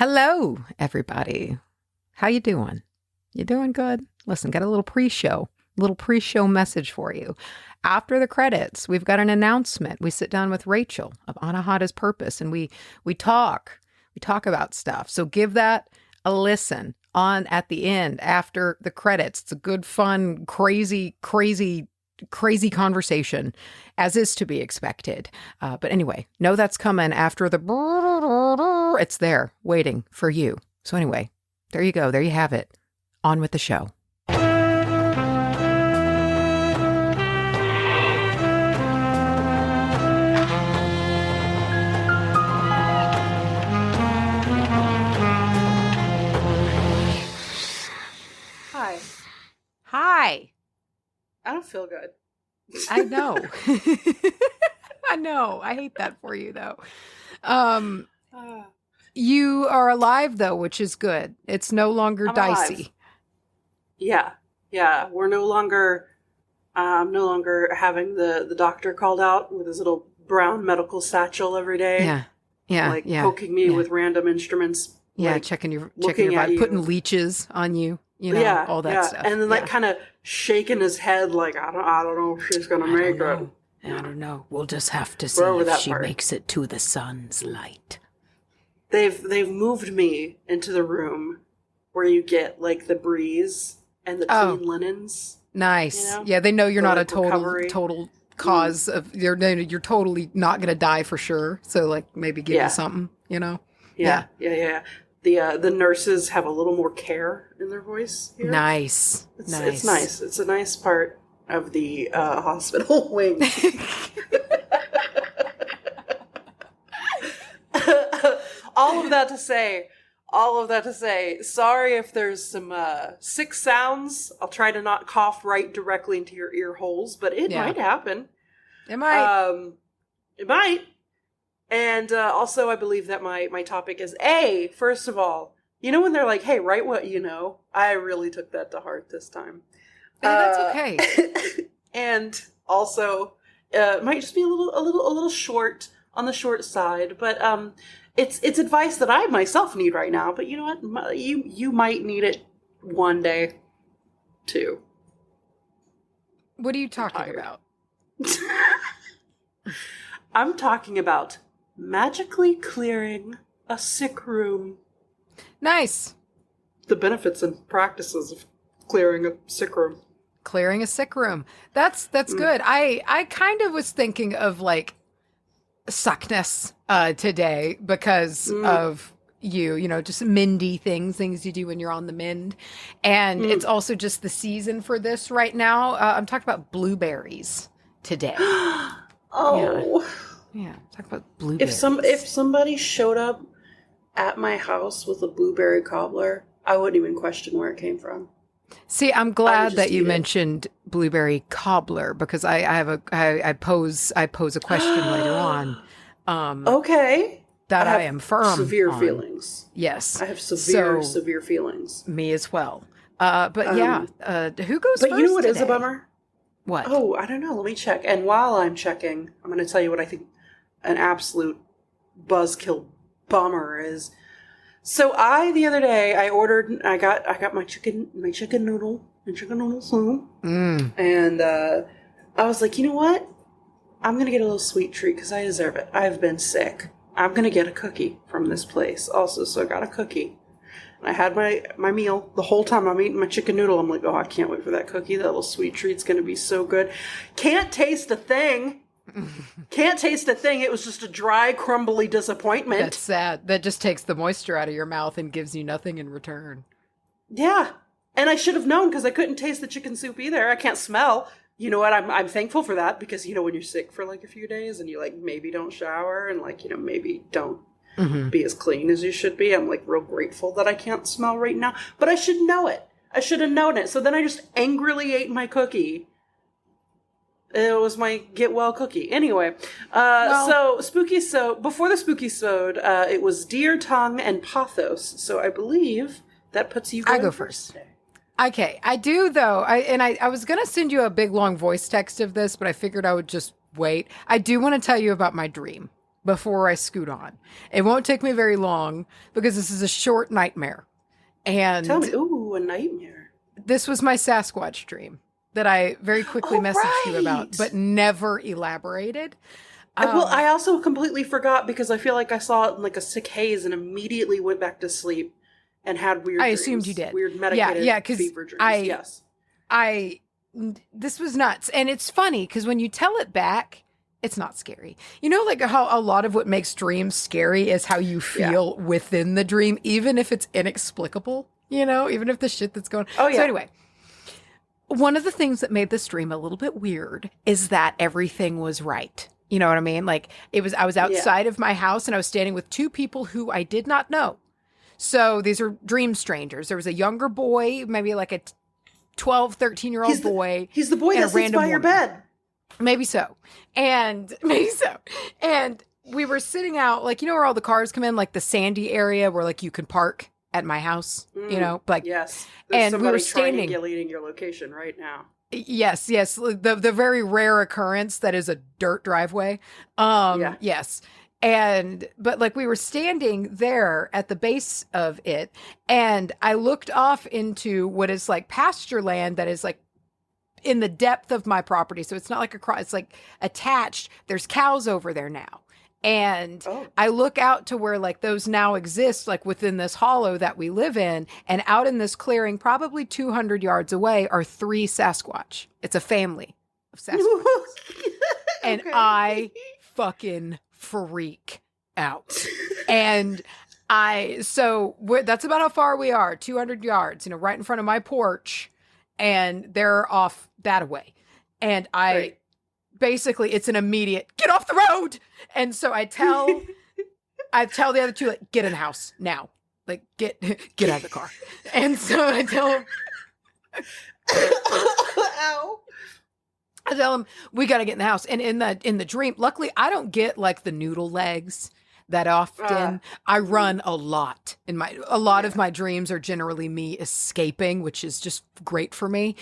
Hello, everybody. How you doing? You doing good? Listen, got a little pre-show message for you. After the credits, we've got an announcement. We sit down with Rachel of Anahata's Purpose, and we talk about stuff. So give that a listen on at the end after the credits. It's a good, fun, crazy conversation, as is to be expected. But anyway, know that's coming after the. It's there, waiting for you. So anyway, there you go. There you have it. On with the show. Hi. I don't feel good. I know. I know. I hate that for you, though. You are alive, though, which is good. It's no longer dicey. Alive. Yeah. We're no longer having the doctor called out with his little brown medical satchel every day. Yeah. Poking me with random instruments. Checking your vibe, putting leeches on you. All that stuff. And then kind of shaking his head like, I don't know if she's going to make it. I don't know. We'll just have to see if she makes it to the sun's light. They've moved me into the room where you get like the breeze and the clean linens. Nice. Yeah, they know you're not a total cause of you're totally not going to die for sure. So maybe give you something, Yeah. The nurses have a little more care in their voice here. Nice. It's nice. It's a nice part of the hospital wing. All of that to say, sorry if there's some sick sounds. I'll try to not cough right directly into your ear holes, but it might happen. It might. It might. And also, I believe that my topic is first of all, when they're like, hey, write what you know. I really took that to heart this time. That's okay. And also, it might just be a little short, on the short side, but it's advice that I myself need right now. But you know what? You might need it one day, too. What are you talking about? I'm talking about magically clearing a sick room. Nice. The benefits and practices of clearing a sick room. Clearing a sick room. That's good. I kind of was thinking of seckness today because of just mindy things you do when you're on the mend. And it's also just the season for this right now. I'm talking about blueberries today. Oh. Yeah, talk about blueberries. If somebody showed up at my house with a blueberry cobbler, I wouldn't even question where it came from. See, I'm glad that you mentioned blueberry cobbler because I pose a question later on. Okay. That I am firm severe on. Feelings. Yes. I have severe feelings. Me as well. Who goes first? But you know what today? Is a bummer? What? Oh, I don't know. Let me check. And while I'm checking, I'm going to tell you what I think an absolute buzzkill bummer is. So the other day I got my chicken noodle soup. And I was like, you know what? I'm going to get a little sweet treat because I deserve it. I've been sick. I'm going to get a cookie from this place also. So I got a cookie. And I had my meal the whole time I'm eating my chicken noodle. I'm like, oh, I can't wait for that cookie. That little sweet treat's going to be so good. Can't taste a thing. It was just a dry, crumbly disappointment. That's sad. That just takes the moisture out of your mouth and gives you nothing in return. Yeah. And I should have known because I couldn't taste the chicken soup either. I can't smell. You know what? I'm thankful for that because, when you're sick for a few days and you maybe don't shower and maybe don't be as clean as you should be. I'm real grateful that I can't smell right now, but I should know it. I should have known it. So then I just angrily ate my cookie. It was my get well cookie. Anyway, before the spooky sode, it was deer tongue and pathos. So I believe that puts you. I go first today. Okay, I do though. I was gonna send you a big long voice text of this, but I figured I would just wait. I do want to tell you about my dream. before I scoot on. It won't take me very long because this is a short nightmare. And Tell me, ooh, a nightmare. this was my Sasquatch dream that I very quickly messaged you about, right. but never elaborated. Well, I also completely forgot because I feel like I saw it in like a sick haze and immediately went back to sleep and had weird dreams. Assumed you did. Weird medicated fever dreams. Yes. This was nuts. And it's funny because when you tell it back, it's not scary. You know, like how a lot of what makes dreams scary is how you feel within the dream, even if it's inexplicable, you know, even if the shit that's going on. Oh, yeah. So anyway, one of the things that made this dream a little bit weird is that everything was right. You know what I mean? Like I was outside of my house and I was standing with two people who I did not know. So these are dream strangers. There was a younger boy, maybe like a 12, 13-year-old boy. He's the boy that sits by your bed. Maybe so. And we were sitting out, like, you know where all the cars come in, like the sandy area where like you can park at my house, you know, like, yes. There's and we were standing triangulating your location right now. Yes. The very rare occurrence that is a dirt driveway. Yes. But like we were standing there at the base of it, and I looked off into what is like pasture land that is like in the depth of my property. So it's not like it's like attached. There's cows over there now. And I look out to where like those now exist, like within this hollow that we live in, and out in this clearing, probably 200 yards away, are 3 Sasquatch. It's a family of Sasquatch. And I fucking freak out. And that's about how far we are, 200 yards, you know, right in front of my porch, and they're off that way. And basically it's an immediate get off the road. And so I tell the other two, like, get in the house now, like get out of the car. And so I tell them, ow. I tell them we got to get in the house. And in the dream, luckily I don't get like the noodle legs that often. I run a lot of my dreams are generally me escaping, which is just great for me.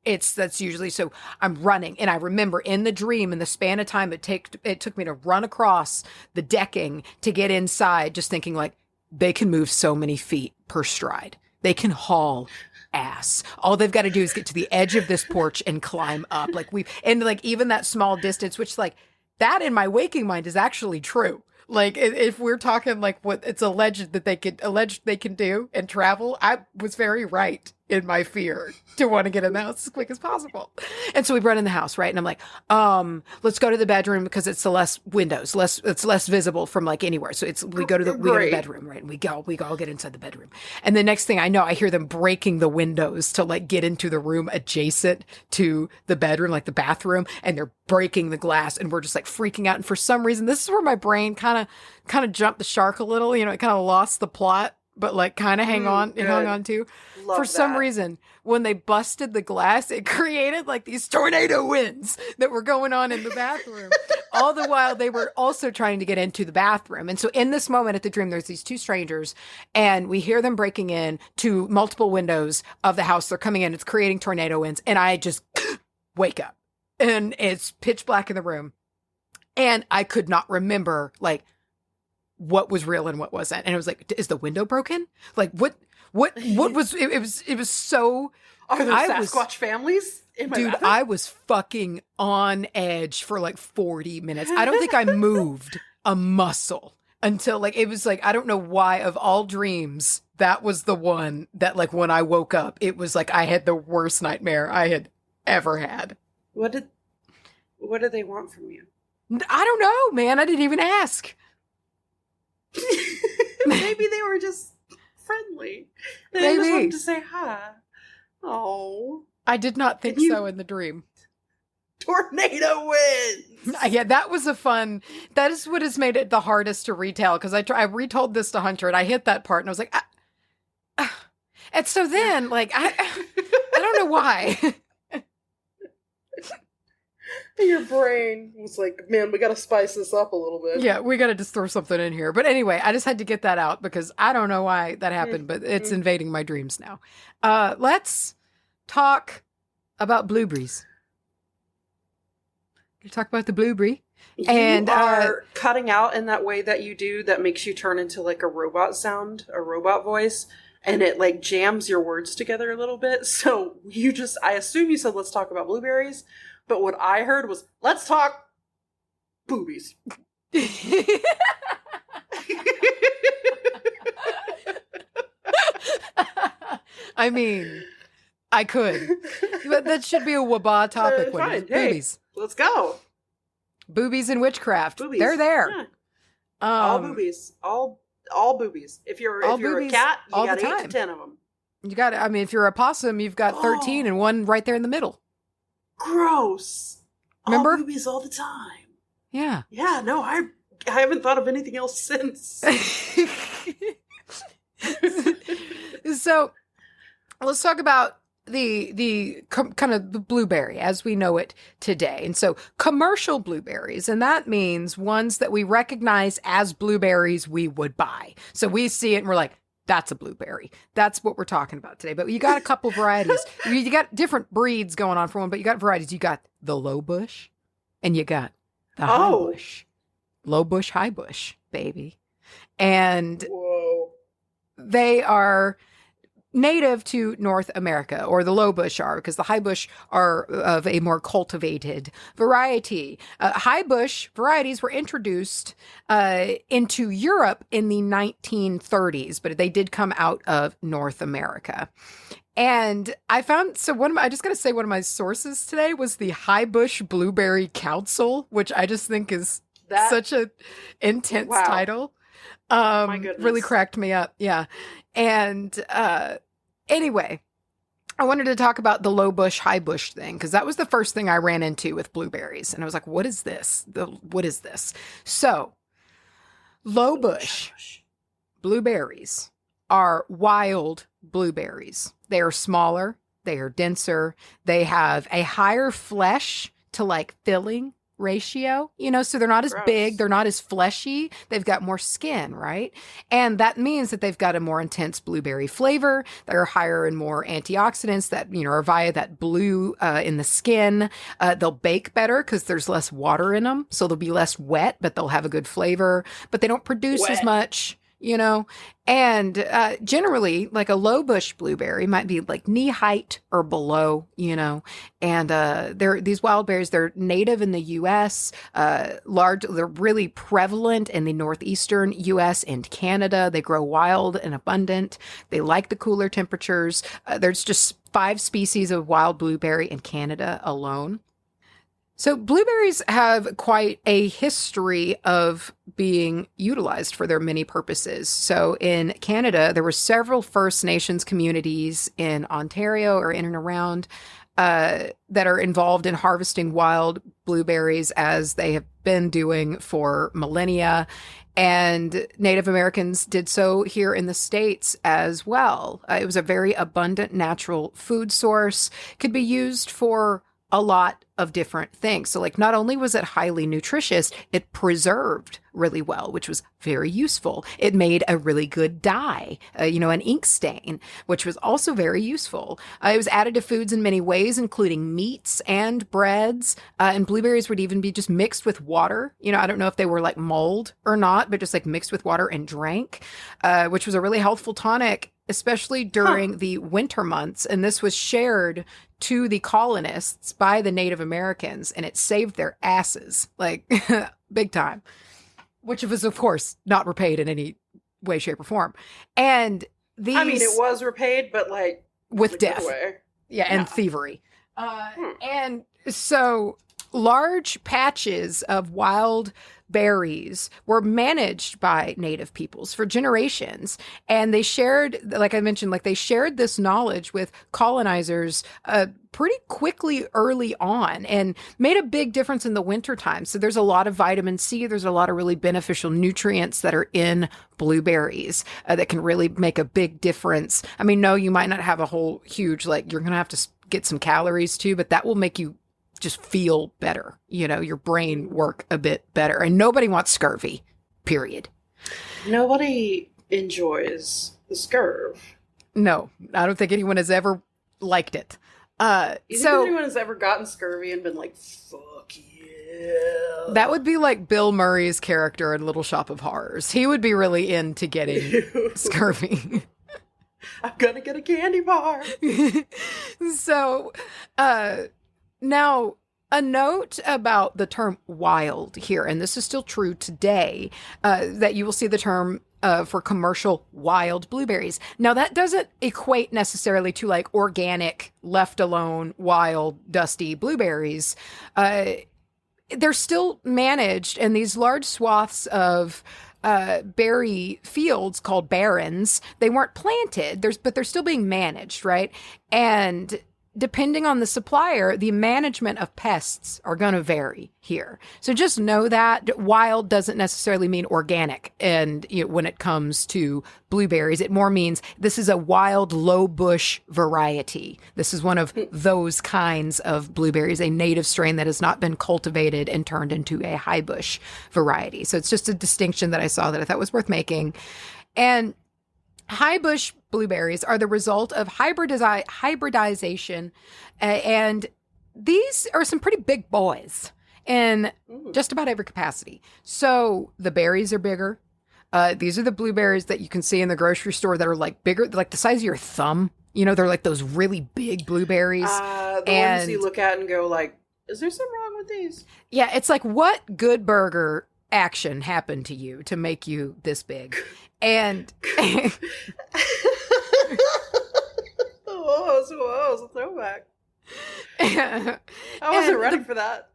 That's usually, so I'm running, and I remember in the dream, in the span of time it took me to run across the decking to get inside, just thinking like, they can move so many feet per stride. They can haul ass. All they've got to do is get to the edge of this porch and climb up. And even that small distance, which like that in my waking mind is actually true. Like if we're talking like what it's alleged they can do and travel, I was very right in my fear to want to get in the house as quick as possible. And so we run in the house, right? And I'm like, let's go to the bedroom because it's the less windows, it's less visible from like anywhere. So we go to the bedroom, right? And we all get inside the bedroom. And the next thing I know, I hear them breaking the windows to like get into the room adjacent to the bedroom, like the bathroom, and they're breaking the glass, and we're just like freaking out. And for some reason, this is where my brain kind of jumped the shark a little, you know, it kind of lost the plot, but like kind of hung on to. For some reason, when they busted the glass, it created like these tornado winds that were going on in the bathroom. All the while, they were also trying to get into the bathroom. And so in this moment at the dream, there's these 2 strangers, and we hear them breaking in to multiple windows of the house. They're coming in. It's creating tornado winds. And I just wake up, and it's pitch black in the room. And I could not remember like what was real and what wasn't. And it was like, is the window broken? Like what was, it was so. Are there Sasquatch families in my bathroom? I was fucking on edge for like 40 minutes. I don't think I moved a muscle until like, it was like, I don't know why of all dreams, that was the one that like when I woke up, it was like I had the worst nightmare I had ever had. What did they want from you? I don't know, man. I didn't even ask. Maybe they were just friendly. They just wanted to say hi. Oh. I did not think so in the dream. Tornado winds! Yeah, that is what has made it the hardest to retell, because I retold this to Hunter, and I hit that part, and I was like, and so then, like, I don't know why. Your brain was like, man, we got to spice this up a little bit. Yeah, we got to just throw something in here. But anyway, I just had to get that out because I don't know why that happened, but it's invading my dreams now. Let's talk about blueberries. You talk about the blueberry. And you are cutting out in that way that you do that makes you turn into like a robot sound, a robot voice, and it like jams your words together a little bit. So I assume you said let's talk about blueberries, but what I heard was let's talk boobies. I mean, I could. But that should be a wabah topic. Fine. Boobies. Hey, let's go. Boobies and witchcraft. Boobies. They're there. Yeah. All boobies. All boobies. If you're a cat, you got 8 to 10 of them. You got. I mean, if you're a possum, you've got 13 and one right there in the middle. Gross. Remember? All boobies all the time. Yeah. Yeah. No, I haven't thought of anything else since. So, let's talk about the kind of the blueberry as we know it today. And so commercial blueberries, and that means ones that we recognize as blueberries we would buy. So we see it and we're like, that's a blueberry. That's what we're talking about today. But you got a couple varieties. You got different breeds going on for one, but you got varieties. You got the low bush and you got the high bush. Low bush, high bush, baby. And they are native to North America, or the low bush are, because the high bush are of a more cultivated variety. High bush varieties were introduced into Europe in the 1930s, but they did come out of North America. And I found, I just got to say, one of my sources today was the High Bush Blueberry Council, which I just think is such an intense title. My goodness. Really cracked me up. Yeah. And anyway, I wanted to talk about the low bush, high bush thing, because that was the first thing I ran into with blueberries. And I was like, what is this? What is this? So, low bush blueberries are wild blueberries. They are smaller. They are denser. They have a higher flesh to like filling ratio, so they're not as big, they're not as fleshy, they've got more skin, right? And that means that they've got a more intense blueberry flavor. They're higher and more antioxidants that, are via that blue in the skin. They'll bake better because there's less water in them, so they'll be less wet, but they'll have a good flavor, but they don't produce as much. And generally, like a low bush blueberry might be like knee height or below, and these wild berries, they're native in the U.S., they're really prevalent in the northeastern U.S. and Canada. They grow wild and abundant. They like the cooler temperatures. There's just 5 species of wild blueberry in Canada alone. So blueberries have quite a history of being utilized for their many purposes. So in Canada, there were several First Nations communities in Ontario or in and around that are involved in harvesting wild blueberries, as they have been doing for millennia. And Native Americans did so here in the States as well. It was a very abundant natural food source, could be used for a lot of different things. So like, not only was it highly nutritious, it preserved really well, which was very useful. It made a really good dye, an ink stain, which was also very useful. It was added to foods in many ways, including meats and breads. And blueberries would even be just mixed with water. I don't know if they were like mulled or not, but just like mixed with water and drank, which was a really healthful tonic, especially during the winter months. And this was shared to the colonists by the Native Americans, and it saved their asses, like big time, which was, of course, not repaid in any way, shape, or form. And these, I mean, it was repaid, but like with death, and thievery. And so large patches of wild berries were managed by Native peoples for generations. And they shared, like I mentioned, they shared this knowledge with colonizers pretty quickly early on, and made a big difference in the wintertime. So there's a lot of vitamin C. There's a lot of really beneficial nutrients that are in blueberries that can really make a big difference. I mean, no, you might not have a whole huge, you're going to have to get some calories too, but that will make you just feel better, your brain work a bit better. And nobody wants scurvy, period. Nobody enjoys the scurv. No, I don't think anyone has ever liked it. You think anyone has ever gotten scurvy and been like, fuck Ew. That would be like Bill Murray's character in Little Shop of Horrors. He would be really into getting scurvy. I'm gonna get a candy bar. So, now a note about the term wild here, and this is still true today, that you will see the term for commercial wild blueberries. Now, that doesn't equate necessarily to like organic, left alone, wild, dusty blueberries. They're still managed in these large swaths of berry fields called barrens. They weren't planted, but they're still being managed, right? And depending on the supplier, the management of pests are going to vary here. So just know that wild doesn't necessarily mean organic. And when it comes to blueberries, it more means this is a wild low bush variety. This is one of those kinds of blueberries, a native strain that has not been cultivated and turned into a high bush variety. So it's just a distinction that I saw that I thought was worth making. And high bush blueberries are the result of hybridization, and these are some pretty big boys in just about every capacity. So the berries are bigger. These are the blueberries that you can see in the grocery store that are like bigger, like the size of your thumb. They're like those really big blueberries. The ones you look at and go like, is there something wrong with these? Yeah, it's like, what good burger action happened to you to make you this big? And whoa, it's a throwback. I wasn't ready for that.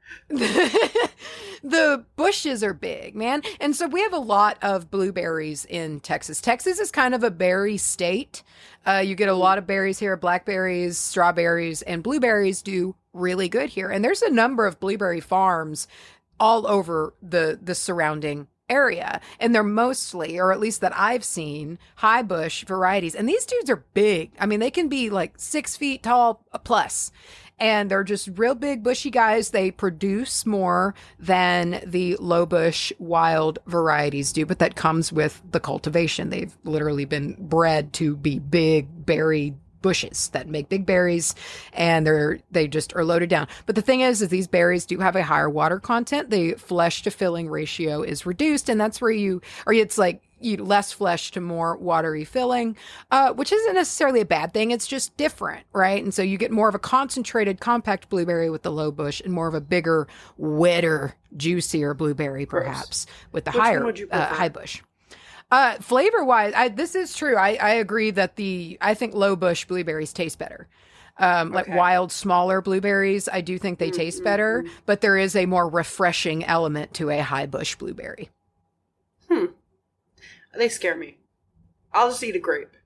The bushes are big, man. And so we have a lot of blueberries in Texas. Texas is kind of a berry state. You get a lot of berries here, blackberries, strawberries, and blueberries do really good here. And there's a number of blueberry farms all over the surrounding area, and they're mostly, or at least that I've seen, high bush varieties. And these dudes are big. I mean, they can be like 6 feet tall plus, and they're just real big bushy guys. They produce more than the low bush wild varieties do, but that comes with the cultivation. They've literally been bred to be big berry bushes that make big berries, and they just are loaded down. But the thing is these berries do have a higher water content. The flesh to filling ratio is reduced, and that's where it's like you less flesh to more watery filling, which isn't necessarily a bad thing. It's just different, right? And so you get more of a concentrated, compact blueberry with the low bush, and more of a bigger, wetter, juicier blueberry, perhaps, with the high bush. Flavor wise, this is true. I agree that I think low bush blueberries taste better. Like wild, smaller blueberries, I do think they taste better, but there is a more refreshing element to a high bush blueberry. They scare me. I'll just eat a grape.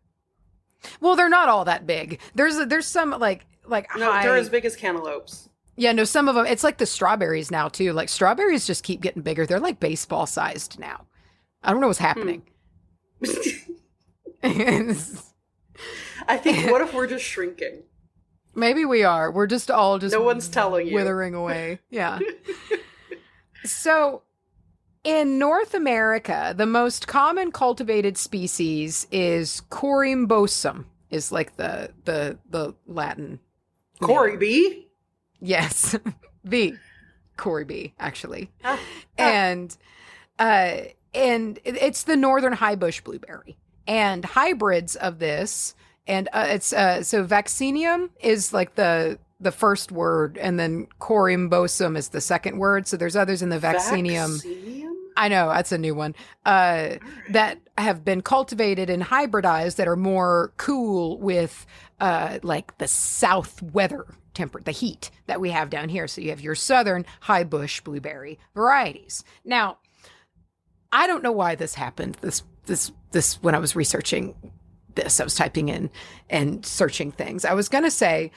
Well, they're not all that big. There's some like no, they're as big as cantaloupes. Yeah, no, some of them, it's like the strawberries now too. Like strawberries just keep getting bigger. They're like baseball sized now. I don't know what's happening. I think, what if we're just shrinking? Maybe we are. We're just all no one's telling you. Withering away. Yeah. So in North America, the most common cultivated species is corimbosum, is like the Latin. Cory B? Yes. B. Cory B, actually. And it's the northern high bush blueberry, and hybrids of this, and so vaccinium is like the first word, and then corimbosum is the second word. So there's others in the vaccinium. I know, that's a new one, that have been cultivated and hybridized that are more cool with like the south weather the heat that we have down here. So you have your southern high bush blueberry varieties. Now, I don't know why this happened. This when I was researching this, I was typing in and searching things. I was going to say,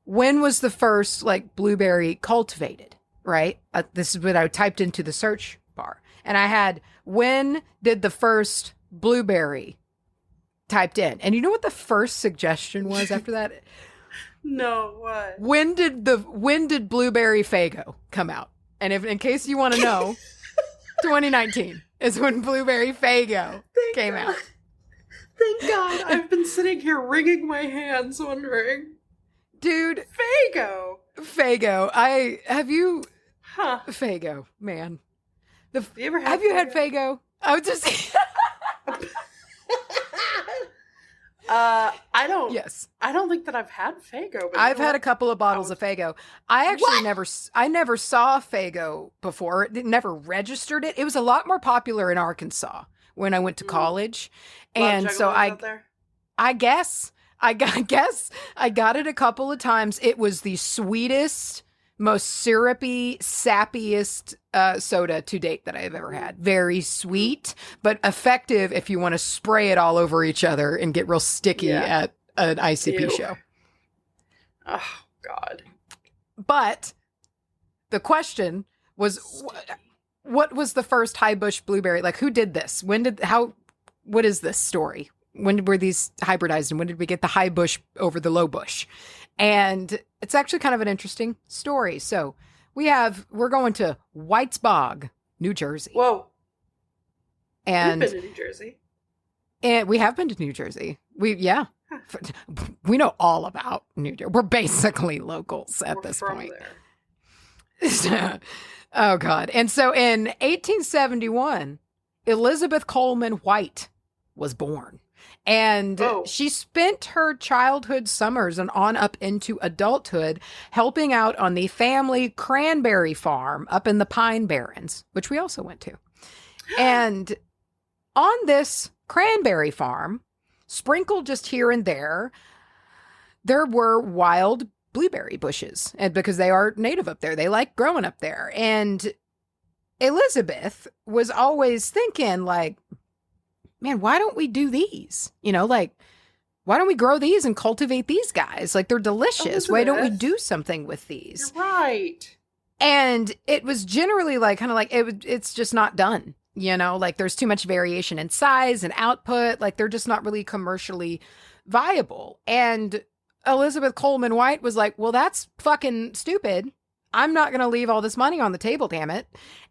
when was the first like blueberry cultivated, right? This is what I typed into the search bar. And I had, when did the first blueberry typed in? And you know what the first suggestion was after that? No, what? When did Blueberry Faygo come out? And if, in case you want to know, 2019 is when Blueberry Faygo came out. Thank God. I've been sitting here wringing my hands wondering. Dude. Faygo. Have you Huh. Fago, man. Have you ever had Have you had Fago? I was just... I don't. Yes. I don't think that I've had Fago. But I've had a couple of bottles of Fago. I actually never saw Fago before. It never registered it. It was a lot more popular in Arkansas when I went to college. And so I guess I got it a couple of times. It was the sweetest, most syrupy, sappiest soda to date that I have ever had. Very sweet, but effective if you want to spray it all over each other and get real sticky at an ICP show. Oh, God. But the question was, what was the first high bush blueberry? Like, who did this? What is this story? When were these hybridized, and when did we get the high bush over the low bush? And it's actually kind of an interesting story. So we're going to White's Bog, New Jersey. Whoa. And we've been to New Jersey. And we have been to New Jersey. We know all about New Jersey. We're basically locals at this point. There. Oh, God. And so in 1871, Elizabeth Coleman White was born. And she spent her childhood summers and on up into adulthood helping out on the family cranberry farm up in the Pine Barrens, which we also went to. And on this cranberry farm, sprinkled just here and there were wild blueberry bushes, and because they are native up there, they like growing up there. And Elizabeth was always thinking, like, man, why don't we do these? Why don't we grow these and cultivate these guys? Like, they're delicious. Elizabeth, why don't we do something with these? You're right. And it was generally it's just not done. Like, there's too much variation in size and output. Like, they're just not really commercially viable. And Elizabeth Coleman White was like, well, that's fucking stupid. I'm not going to leave all this money on the table, damn it.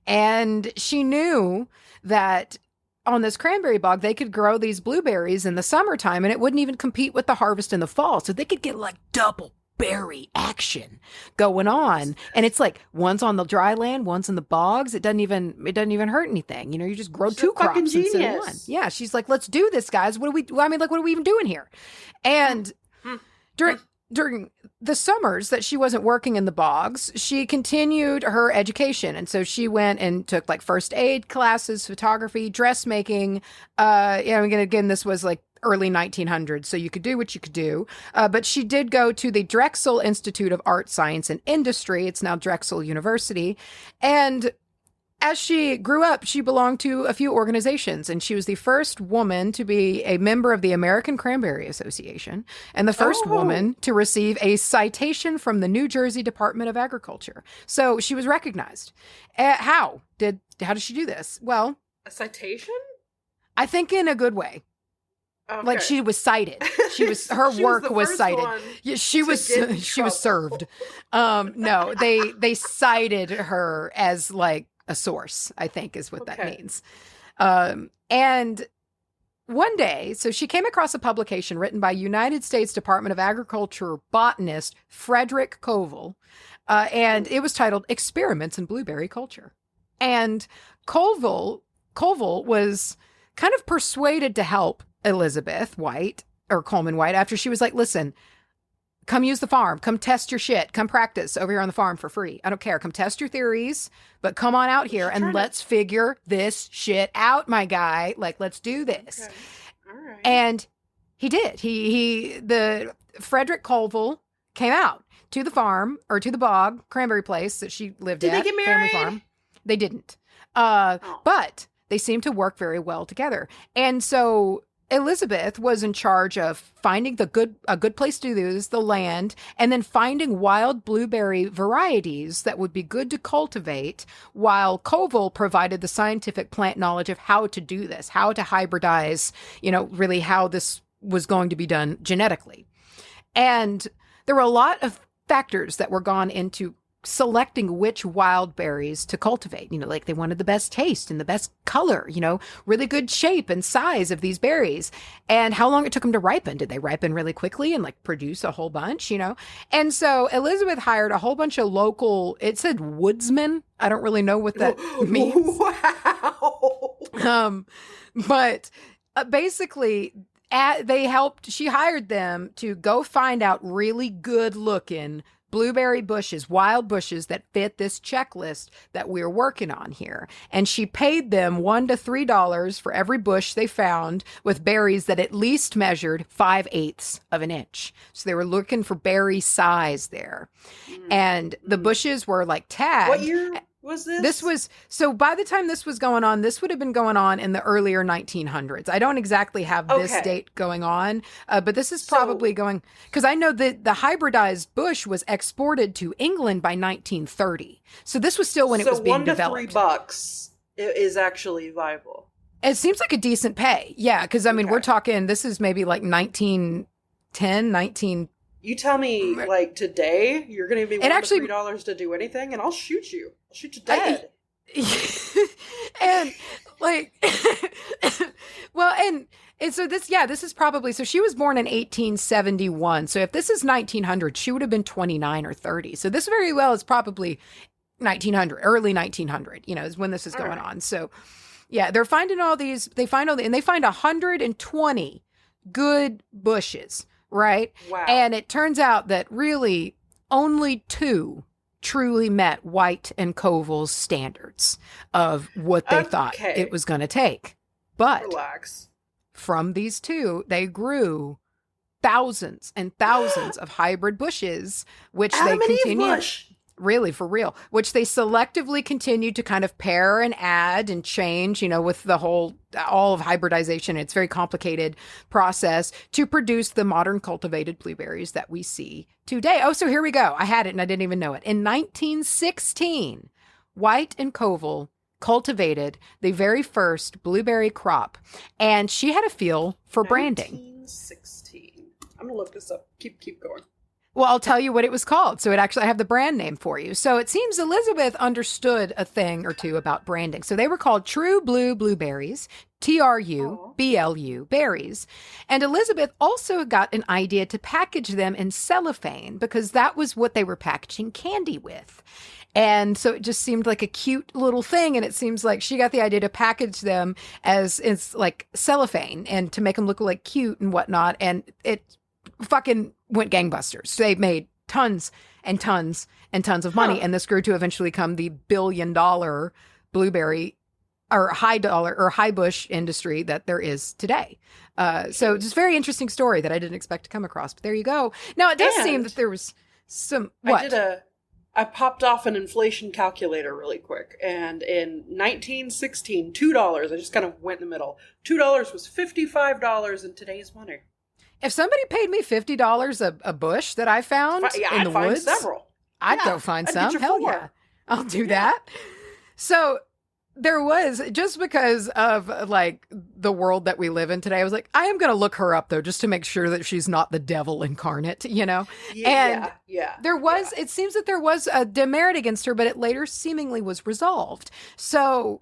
And she knew that on this cranberry bog, they could grow these blueberries in the summertime and it wouldn't even compete with the harvest in the fall. So they could get like double berry action going on. And it's like one's on the dry land, one's in the bogs. It doesn't even hurt anything. You just grow two crops instead of one. Yeah. She's like, let's do this, guys. What are we even doing here? And during the summers that she wasn't working in the bogs, she continued her education. And so she went and took like first aid classes, photography, dressmaking. Again, this was like early 1900s, so you could do what you could do. But she did go to the Drexel Institute of Art, Science, and Industry. It's now Drexel University. And as she grew up, she belonged to a few organizations, and she was the first woman to be a member of the American Cranberry Association and the first woman to receive a citation from the New Jersey Department of Agriculture. So she was recognized. How did she do this? Well, a citation? I think in a good way. Okay. Like, she was cited. Her work was cited. Yeah, she was served. No, they cited her as like a source, I think is what that means. And one day, so she came across a publication written by United States Department of Agriculture botanist Frederick Colville, and it was titled Experiments in Blueberry Culture. And Colville was kind of persuaded to help Elizabeth White, or Coleman White, after she was like, listen, come use the farm. Come test your shit. Come practice over here on the farm for free. I don't care. Come test your theories, but come on out here and let's figure this shit out, my guy. Like, let's do this. Okay. All right. And he did. The Frederick Colville came out to the farm, or to the bog cranberry place that she lived at. Did they get married? Family farm. They didn't. But they seemed to work very well together. And so Elizabeth was in charge of finding a good place to use the land, and then finding wild blueberry varieties that would be good to cultivate, while Colville provided the scientific plant knowledge of how to do this, how to hybridize, really how this was going to be done genetically. And there were a lot of factors that were gone into selecting which wild berries to cultivate. You know, like they wanted the best taste and the best color, you know, really good shape and size of these berries, and how long it took them to ripen. Did they ripen really quickly and like produce a whole bunch, you know? And so Elizabeth hired a whole bunch of local, it said woodsmen. I don't really know what that means. Wow. But basically, she hired them to go find out really good looking blueberry bushes, wild bushes that fit this checklist that we're working on here. And she paid them $1 to $3 for every bush they found with berries that at least measured 5/8 of an inch. So they were looking for berry size there. And the bushes were like tagged. What year was this? So by the time this was going on, this would have been going on in the earlier 1900s. I don't exactly have this date going on, but this is probably going, because I know that the hybridized bush was exported to England by 1930. So this was still when it was being developed. So $1 to $3 is actually viable. It seems like a decent pay. Yeah, because I mean, we're talking, this is maybe like 1910. You tell me, like, today, you're going to be $1 to $3 to do anything, and I'll shoot you. I'll shoot you dead. And, like, well, and so this is probably, so she was born in 1871. So if this is 1900, she would have been 29 or 30. So this very well is probably 1900, early 1900, you know, is when this is going on. So, yeah, they're finding all these, and they find 120 good bushes. Right? Wow. And it turns out that really only 2 truly met White and Koval's standards of what they thought it was going to take. But from these 2, they grew thousands and thousands of hybrid bushes, which they continued. Really, for real, which they selectively continued to kind of pair and add and change, you know, with the all of hybridization. It's a very complicated process to produce the modern cultivated blueberries that we see today. Oh, so here we go. I had it and I didn't even know it. In 1916, White and Koval cultivated the very first blueberry crop, and she had a feel for branding. 1916. I'm going to look this up. Keep going. Well, I'll tell you what it was called. So I have the brand name for you. So it seems Elizabeth understood a thing or two about branding. So they were called True Blue Blueberries, TRUBLU berries. And Elizabeth also got an idea to package them in cellophane because that was what they were packaging candy with. And so it just seemed like a cute little thing. And it seems like she got the idea to package them as it's like cellophane and to make them look like cute and whatnot. And it fucking went gangbusters. They made tons and tons and tons of money. And this grew to eventually become the billion-dollar blueberry or high bush industry that there is today. So just very interesting story that I didn't expect to come across. But there you go. Now, it does seem that there was some... What? I popped off an inflation calculator really quick. And in 1916, $2, I just kind of went in the middle. $2 was $55 in today's money. If somebody paid me $50 a bush that I found in the woods, several. I'd go find some. Hell yeah. I'll do that. So there was, just because of like the world that we live in today, I was like, I am going to look her up though, just to make sure that she's not the devil incarnate, you know? There was, it seems that there was a demerit against her, but it later seemingly was resolved. So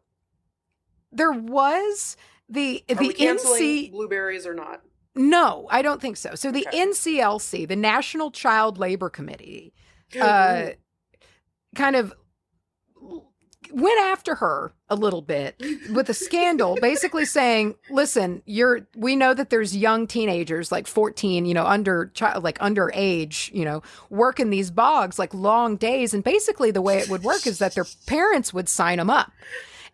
there was the NC blueberries or not? No, I don't think so. So the NCLC, the National Child Labor Committee, kind of went after her a little bit with a scandal, basically saying, listen, we know that there's young teenagers like 14, you know, underage, you know, working these bogs like long days. And basically the way it would work is that their parents would sign them up.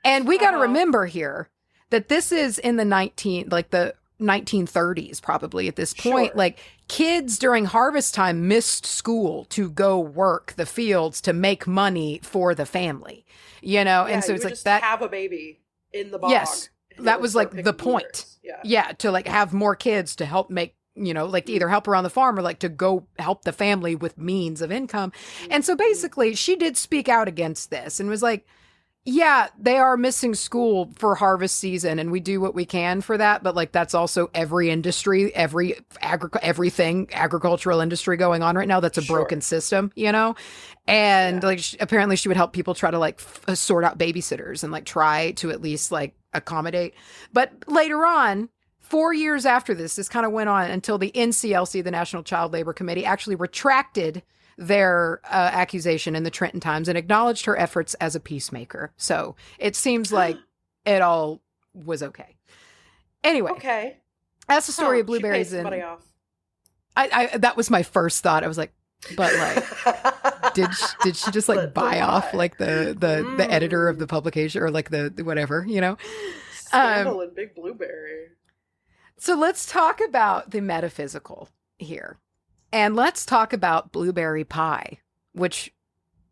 And we got to remember here that this is in the 1930s probably at this point. Like kids during harvest time missed school to go work the fields to make money for the family, you know? And so it's like that, have a baby in the bog. Yes. That was like the point. Yeah. To like have more kids to help make, you know, like to either help around the farm or like to go help the family with means of income. And so basically she did speak out against this and was like, Yeah, they are missing school for harvest season, and we do what we can for that. But like, that's also every industry, everything agricultural industry going on right now. That's a broken system, you know. And like, apparently, she would help people try to like sort out babysitters and like try to at least like accommodate. But later on, 4 years after this kind of went on until the NCLC, the National Child Labor Committee, actually retracted their accusation in the Trenton Times and acknowledged her efforts as a peacemaker. So it seems like it all was okay. Anyway, that's the story of Blueberries. She paid somebody off. I that was my first thought. I was like, but like, did she just like buy off like the editor of the publication or like the whatever, you know? Scandal and Big Blueberry. So let's talk about the metaphysical here. And let's talk about blueberry pie, which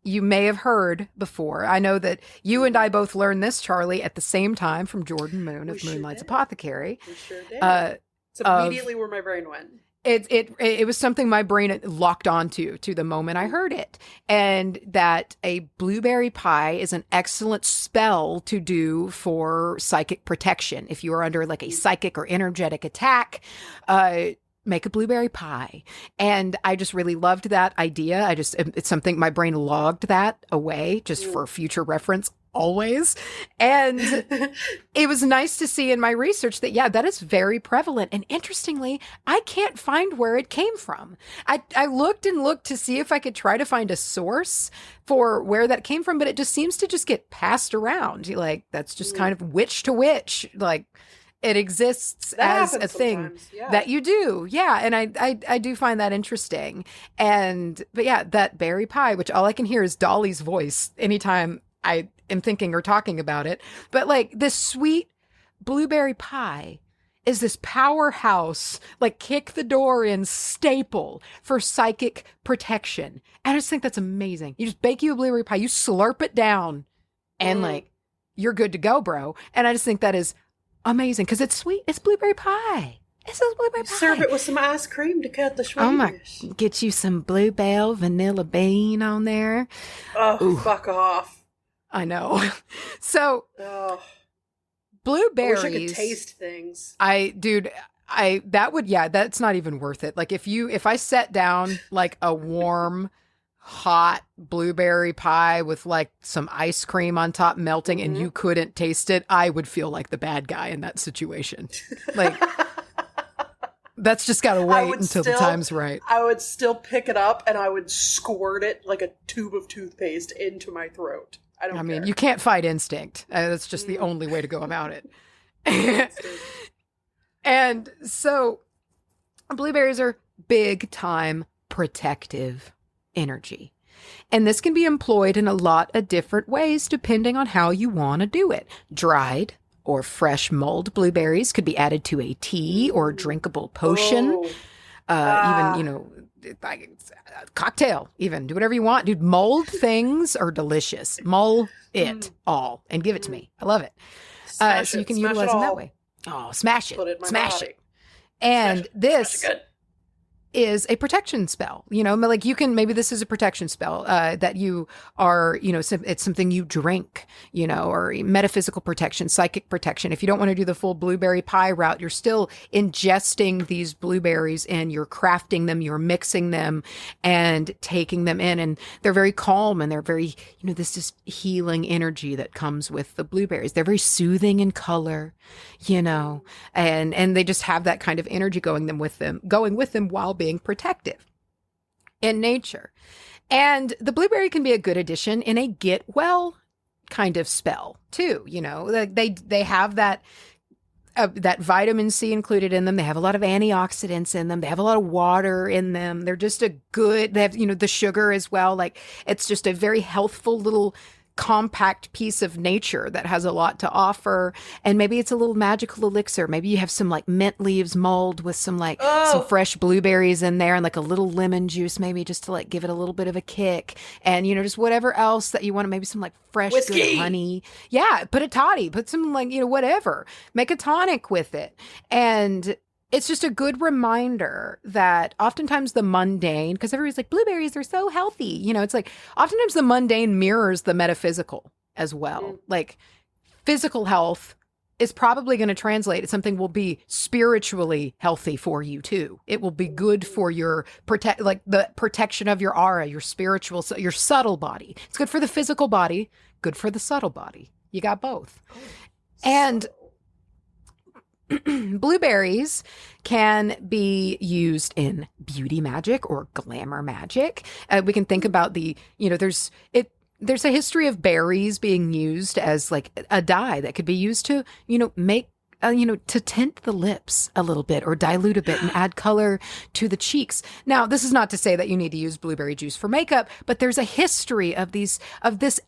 you may have heard before. I know that you and I both learned this, Charlie, at the same time from Jordan Moon of Moonlight's Apothecary. We sure did. It's immediately where my brain went. It was something my brain locked onto to the moment I heard it. And that a blueberry pie is an excellent spell to do for psychic protection. If you are under like a psychic or energetic attack, make a blueberry pie. And I just really loved that idea. It's something my brain logged that away just for future reference always. And it was nice to see in my research that, yeah, that is very prevalent. And interestingly, I can't find where it came from. I looked and looked to see if I could try to find a source for where that came from, but it just seems to just get passed around. Like, that's just kind of witch to witch. Like, it exists as a thing that you do. Yeah. And I do find that interesting. But yeah, that berry pie, which all I can hear is Dolly's voice anytime I am thinking or talking about it. But like, this sweet blueberry pie is this powerhouse, like kick the door in staple for psychic protection. And I just think that's amazing. You just bake you a blueberry pie, you slurp it down and like, you're good to go, bro. And I just think that is amazing because it's sweet. It's blueberry pie. It's a blueberry pie. Serve it with some ice cream to cut the sweetness. Oh my! Get you some Bluebell vanilla bean on there. Oh, ooh. Fuck off! I know. So, blueberries. I wish I could taste things. That's not even worth it. Like if I set down like a warm, hot blueberry pie with like some ice cream on top melting and you couldn't taste it, I would feel like the bad guy in that situation. Like, that's just got to wait until the time's right. I would still pick it up and I would squirt it like a tube of toothpaste into my throat. I mean, you can't fight instinct. That's just the only way to go about it. And so blueberries are big time protective energy. And this can be employed in a lot of different ways depending on how you want to do it. Dried or fresh mulled blueberries could be added to a tea or drinkable potion. Even, cocktail, even. Do whatever you want. Dude, mulled things are delicious. Mull it all and give it to me. I love it. So you can utilize them that way. Oh, smash it. Smash it. And this is a protection spell, like maybe this is a protection spell that you are, it's something you drink, or metaphysical protection, psychic protection. If you don't want to do the full blueberry pie route, you're still ingesting these blueberries and you're crafting them, you're mixing them and taking them in. And they're very calm and they're very, this is healing energy that comes with the blueberries. They're very soothing in color, and they just have that kind of energy going with them while being protective in nature. And the blueberry can be a good addition in a get well kind of spell too. They have that vitamin C included in them. They have a lot of antioxidants in them. They have a lot of water in them. They're just they have, the sugar as well. Like, it's just a very healthful little compact piece of nature that has a lot to offer. And maybe it's a little magical elixir. Maybe you have some like mint leaves mulled with some some fresh blueberries in there and like a little lemon juice, maybe just to like give it a little bit of a kick. And, just whatever else that you want, maybe some like fresh good honey. Yeah. Put a toddy, put some like, whatever, make a tonic with it. And it's just a good reminder that oftentimes the mundane, because everybody's like, blueberries are so healthy. It's like oftentimes the mundane mirrors the metaphysical as well. Like physical health is probably going to translate. Something will be spiritually healthy for you too. It will be good for your the protection of your aura, your spiritual, your subtle body. It's good for the physical body, good for the subtle body. You got both. And blueberries can be used in beauty magic or glamour magic. We can think about there's a history of berries being used as like a dye that could be used to, make, to tint the lips a little bit or dilute a bit and add color to the cheeks. Now, this is not to say that you need to use blueberry juice for makeup, but there's a history of this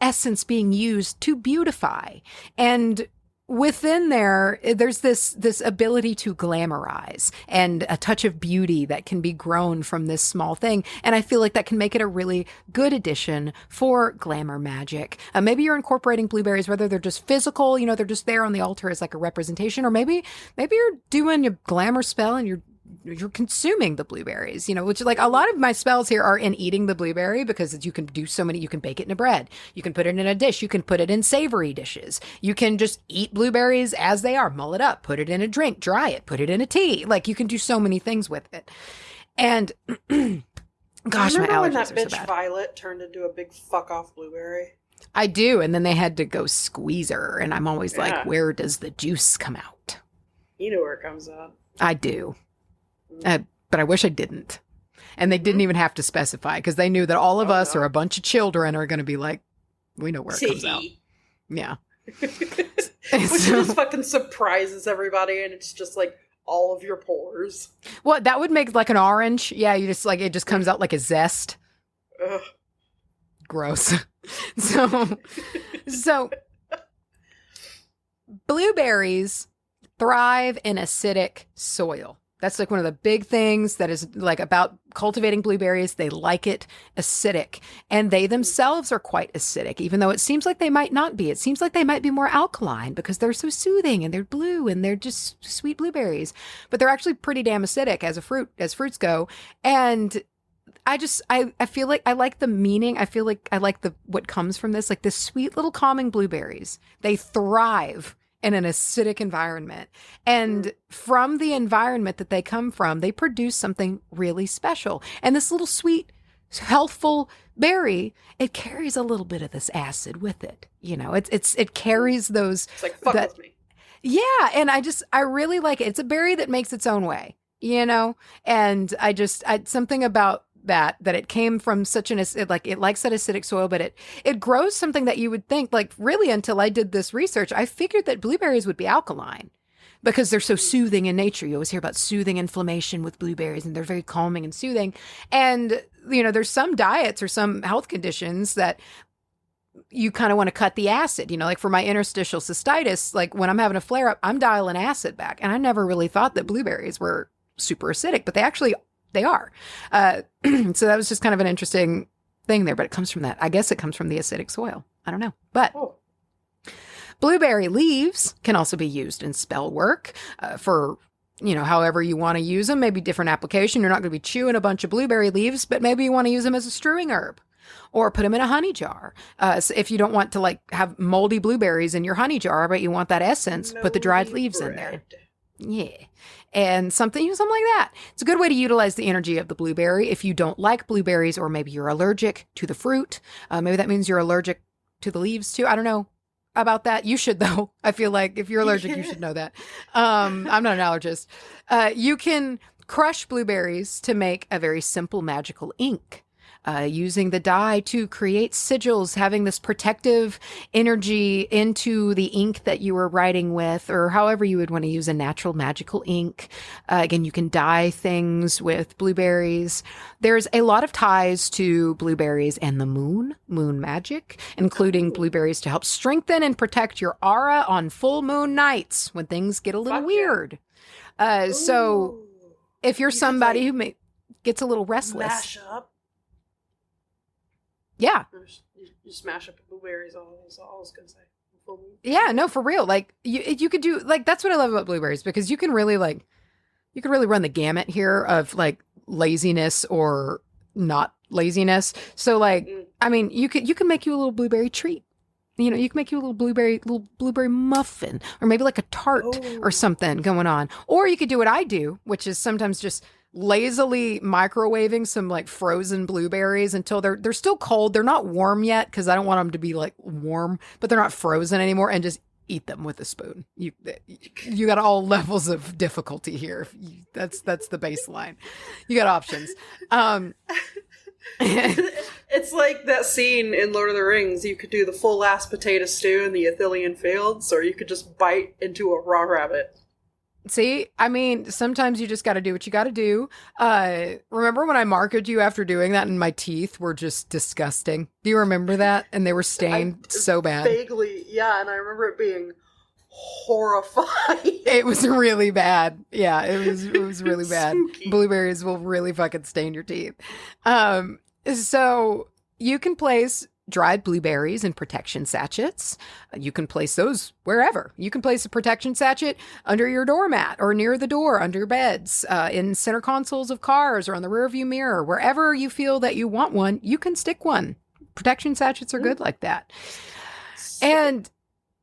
essence being used to beautify. And within there's this ability to glamorize and a touch of beauty that can be grown from this small thing. And I feel like that can make it a really good addition for glamour magic. Maybe you're incorporating blueberries, whether they're just physical, they're just there on the altar as like a representation, or maybe you're doing a glamour spell and you're consuming the blueberries, which like a lot of my spells here are in eating the blueberry, because you can do so many. You can bake it in a bread. You can put it in a dish. You can put it in savory dishes. You can just eat blueberries as they are, mull it up, put it in a drink, dry it, put it in a tea. Like you can do so many things with it. And gosh, my allergies when that are bitch so bad. Violet turned into a big fuck off blueberry? I do. And then they had to go squeeze her. And I'm always like, where does the juice come out? You know where it comes out. I do. But I wish I didn't. And they didn't even have to specify, because they knew that all of us are a bunch of children are going to be like, we know where it comes out. Yeah. Which just fucking surprises everybody, and it's just like all of your pores. Well, that would make like an orange. Yeah, you just like, it just comes out like a zest. Ugh. Gross. So blueberries thrive in acidic soil. That's like one of the big things that is like about cultivating blueberries. They like it acidic, and they themselves are quite acidic, even though it seems like they might not be. It seems like they might be more alkaline because they're so soothing and they're blue and they're just sweet blueberries, but they're actually pretty damn acidic as fruits go. And I feel like I like the meaning. I feel like I like what comes from this, like this sweet little calming blueberries. They thrive in an acidic environment. And from the environment that they come from, they produce something really special. And this little sweet, healthful berry, it carries a little bit of this acid with it. It carries those. It's like, fuck with me. Yeah. And I really like it. It's a berry that makes its own way, and something about that it came from such it likes that acidic soil, but it grows something that you would think, like, really, until I did this research, I figured that blueberries would be alkaline because they're so soothing in nature. You always hear about soothing inflammation with blueberries, and they're very calming and soothing. And, there's some diets or some health conditions that you kind of want to cut the acid, like for my interstitial cystitis, like when I'm having a flare up, I'm dialing acid back. And I never really thought that blueberries were super acidic, but they are. So that was just kind of an interesting thing there, but it comes from that. I guess it comes from the acidic soil. I don't know. But blueberry leaves can also be used in spell work for, however you want to use them. Maybe different application. You're not going to be chewing a bunch of blueberry leaves, but maybe you want to use them as a strewing herb or put them in a honey jar. So if you don't want to like have moldy blueberries in your honey jar, but you want that essence, put the dried leaves in there. Yeah. And something like that. It's a good way to utilize the energy of the blueberry. If you don't like blueberries, or maybe you're allergic to the fruit, maybe that means you're allergic to the leaves too. I don't know about that. You should, though. I feel like if you're allergic, you should know that. I'm not an allergist. You can crush blueberries to make a very simple magical ink. Using the dye to create sigils, having this protective energy into the ink that you were writing with, or however you would want to use a natural magical ink. Again, you can dye things with blueberries. There's a lot of ties to blueberries and the moon magic, including blueberries to help strengthen and protect your aura on full moon nights when things get a little weird. So if you're somebody who gets a little restless. Mash up. Yeah. You smash up the blueberries, all I was going to say. Yeah, no, for real. Like, you could do, like, that's what I love about blueberries, because you can really run the gamut here of, like, laziness or not laziness. So, like, I mean, you can make you a little blueberry treat. You know, you can make you a little blueberry muffin, or maybe like a tart or something going on. Or you could do what I do, which is sometimes just lazily microwaving some like frozen blueberries until they're still cold. They're not warm yet because I don't want them to be like warm, but they're not frozen anymore, and just eat them with a spoon. You got all levels of difficulty here. That's the baseline. You got options. It's like that scene in Lord of the Rings. You could do the full ass potato stew in the Athelian fields, or you could just bite into a raw rabbit. See, I mean, sometimes you just got to do what you got to do. Remember when I marked you after doing that and my teeth were just disgusting? Do you remember that? And they were stained so bad. Vaguely, yeah, and I remember it being horrifying. It was really bad. Yeah, it was really bad. Spooky. Blueberries will really fucking stain your teeth. So you can place dried blueberries in protection sachets. You can place those wherever. You can place a protection sachet under your doormat or near the door, under your beds, in center consoles of cars or on the rear view mirror. Wherever you feel that you want one, you can stick one. Protection sachets are good like that. And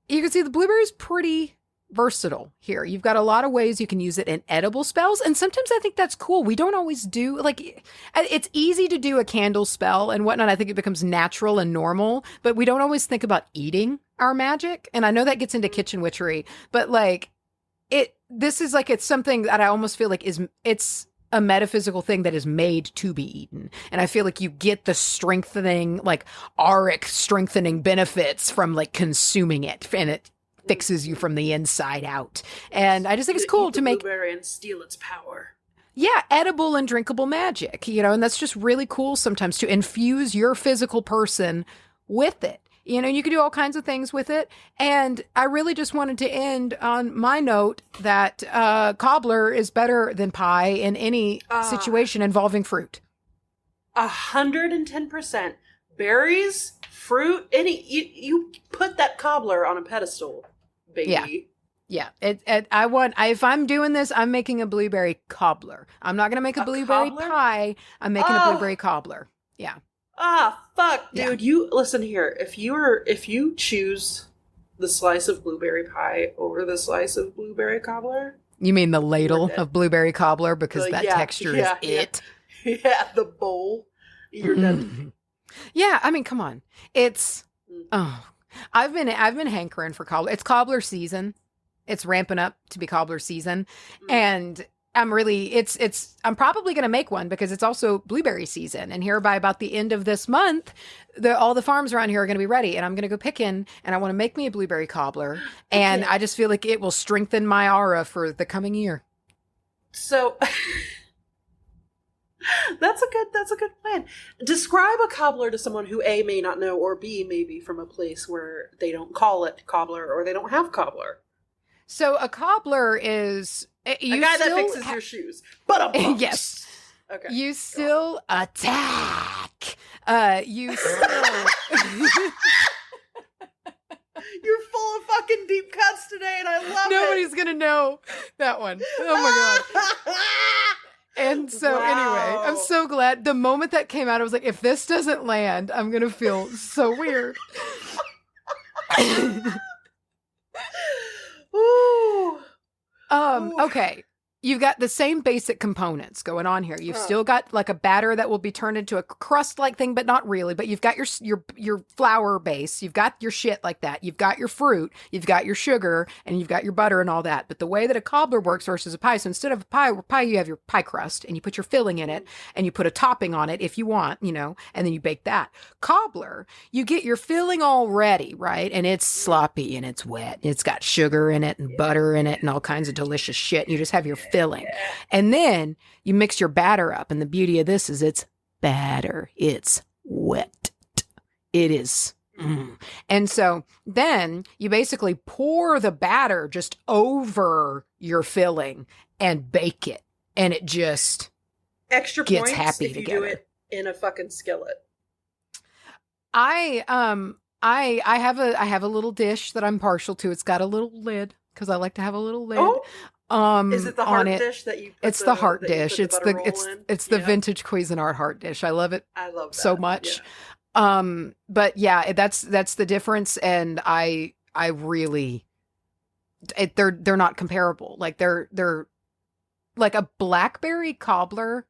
you can see the blueberry is pretty versatile here. You've got a lot of ways you can use it in edible spells, and sometimes I think that's cool. We don't always do, like, it's easy to do a candle spell and whatnot. I think it becomes natural and normal, but we don't always think about eating our magic. And I know that gets into kitchen witchery, but like this is like, it's something that I almost feel like it's a metaphysical thing that is made to be eaten. And I feel like you get the strengthening, like auric strengthening benefits from like consuming it, and it fixes you from the inside out. And I just think it's cool to make blueberry and steal its power. Yeah, edible and drinkable magic, you know, and that's just really cool sometimes to infuse your physical person with it. You know, you can do all kinds of things with it. And I really just wanted to end on my note that cobbler is better than pie in any situation involving fruit. 110%. Berries, fruit, you put that cobbler on a pedestal, baby. Yeah. If I'm doing this, I'm making a blueberry cobbler. I'm not going to make a blueberry cobbler? pie. I'm making a blueberry cobbler. Yeah. Fuck, dude. Yeah. You listen here. If you choose the slice of blueberry pie over the slice of blueberry cobbler, you mean the ladle of blueberry cobbler, because that texture is it. Yeah, the bowl. You're dead. Yeah, I mean, come on. I've been hankering for cobbler. It's cobbler season. It's ramping up to be cobbler season. And I'm probably going to make one because it's also blueberry season. And here by about the end of this month, all the farms around here are going to be ready. And I'm going to go picking, and I want to make me a blueberry cobbler. And I just feel like it will strengthen my aura for the coming year. So that's a good plan. Describe a cobbler to someone who A, may not know, or B, may be from a place where they don't call it cobbler or they don't have cobbler. So a cobbler is a guy that fixes your shoes. But yes. Okay. You still attack. You still You're full of fucking deep cuts today, and I love Nobody's gonna know that one. Oh my god. And so anyway, I'm so glad. The moment that came out, I was like, if this doesn't land, I'm going to feel so weird. Ooh. Okay. You've got the same basic components going on here. You've still got like a batter that will be turned into a crust-like thing, but not really. But you've got your flour base. You've got your shit like that. You've got your fruit. You've got your sugar, and you've got your butter and all that. But the way that a cobbler works versus a pie, so instead of a pie, you have your pie crust, and you put your filling in it, and you put a topping on it if you want, you know, and then you bake that. Cobbler, you get your filling all ready, right? And it's sloppy and it's wet. It's got sugar in it and butter in it and all kinds of delicious shit. You just have your filling. And then you mix your batter up. And the beauty of this is it's batter. It's wet. It is. And so then you basically pour the batter just over your filling and bake it. And it just extra gets points happy if you together. do it in a fucking skillet. I have a little dish that I'm partial to. It's got a little lid because I like to have a little lid. Is it the heart dish that you? It's the heart dish. It's the vintage Cuisinart heart dish. I love it. I love that. So much. But yeah, that's the difference. And I really, they're not comparable. Like they're like a blackberry cobbler.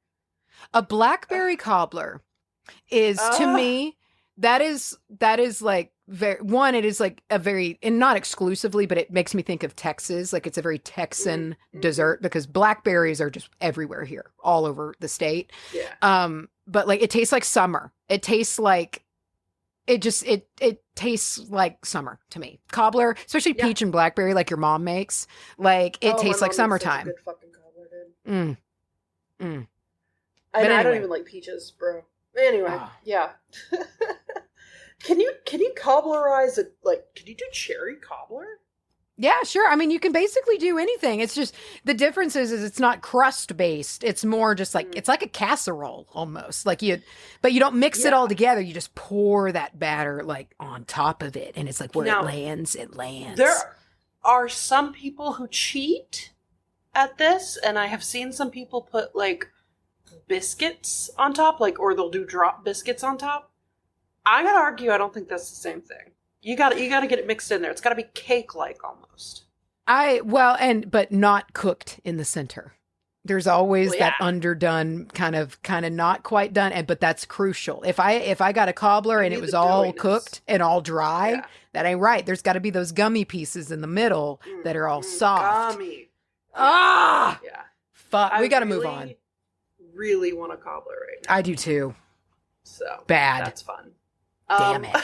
A blackberry cobbler is to me, that is like it is like a very, and not exclusively, but it makes me think of Texas. Like it's a very Texan dessert because blackberries are just everywhere here, all over the state. Yeah. But like it tastes like summer. It tastes like it tastes like summer to me. Cobbler, especially peach and blackberry, like your mom makes. Like it tastes like summertime. Good fucking cobbler, dude. Mm. And I don't even like peaches, bro. Anyway, yeah. Can you cobblerize it? Like, can you do cherry cobbler? Yeah, sure. I mean, you can basically do anything. It's just the difference is it's not crust based. It's more just like it's like a casserole almost. Like but you don't mix it all together. You just pour that batter like on top of it, and it's like where it lands. There are some people who cheat at this, and I have seen some people put like biscuits on top, like, or they'll do drop biscuits on top. I gotta argue, I don't think that's the same thing. You gotta get it mixed in there. It's gotta be cake-like almost. But not cooked in the center. There's always that underdone kind of not quite done, but that's crucial. If I got a cobbler and it was all cooked and all dry, that ain't right. There's got to be those gummy pieces in the middle that are all soft. Gummy. Yeah. Fuck. We got to really, move on. Really want a cobbler right now. I do too. So bad. That's fun. Damn it.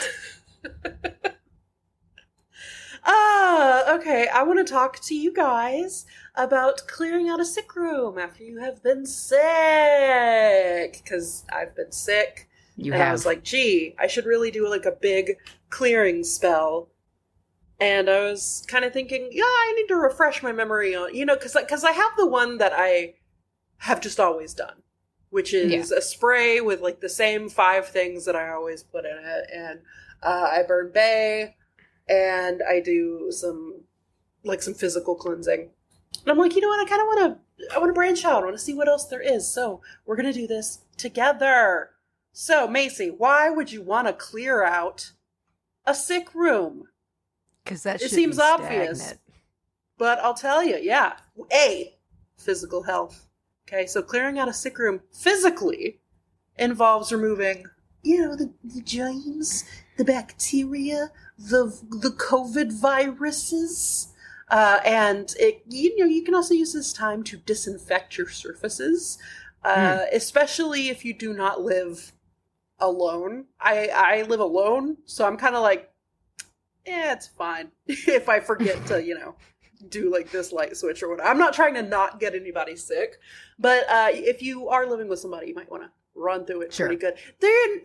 Okay. I want to talk to you guys about clearing out a sick room after you have been sick. Because I've been sick. I was like, gee, I should really do like a big clearing spell. And I was kind of thinking, I need to refresh my memory on, because I have the one that I have just always done, which is a spray with like the same 5 things that I always put in it. And I burn bay and I do some physical cleansing. And I'm like, you know what? I want to branch out. I want to see what else there is. So we're going to do this together. So Macy, why would you want to clear out a sick room? Because it seems obvious. But I'll tell you, physical health. Okay, so clearing out a sick room physically involves removing, the germs, the bacteria, the COVID viruses, and it, you can also use this time to disinfect your surfaces, especially if you do not live alone. I live alone, so I'm kind of like, it's fine if I forget to, do like this light switch or whatever. I'm not trying to not get anybody sick, but if you are living with somebody, you might want to run through it pretty good. Then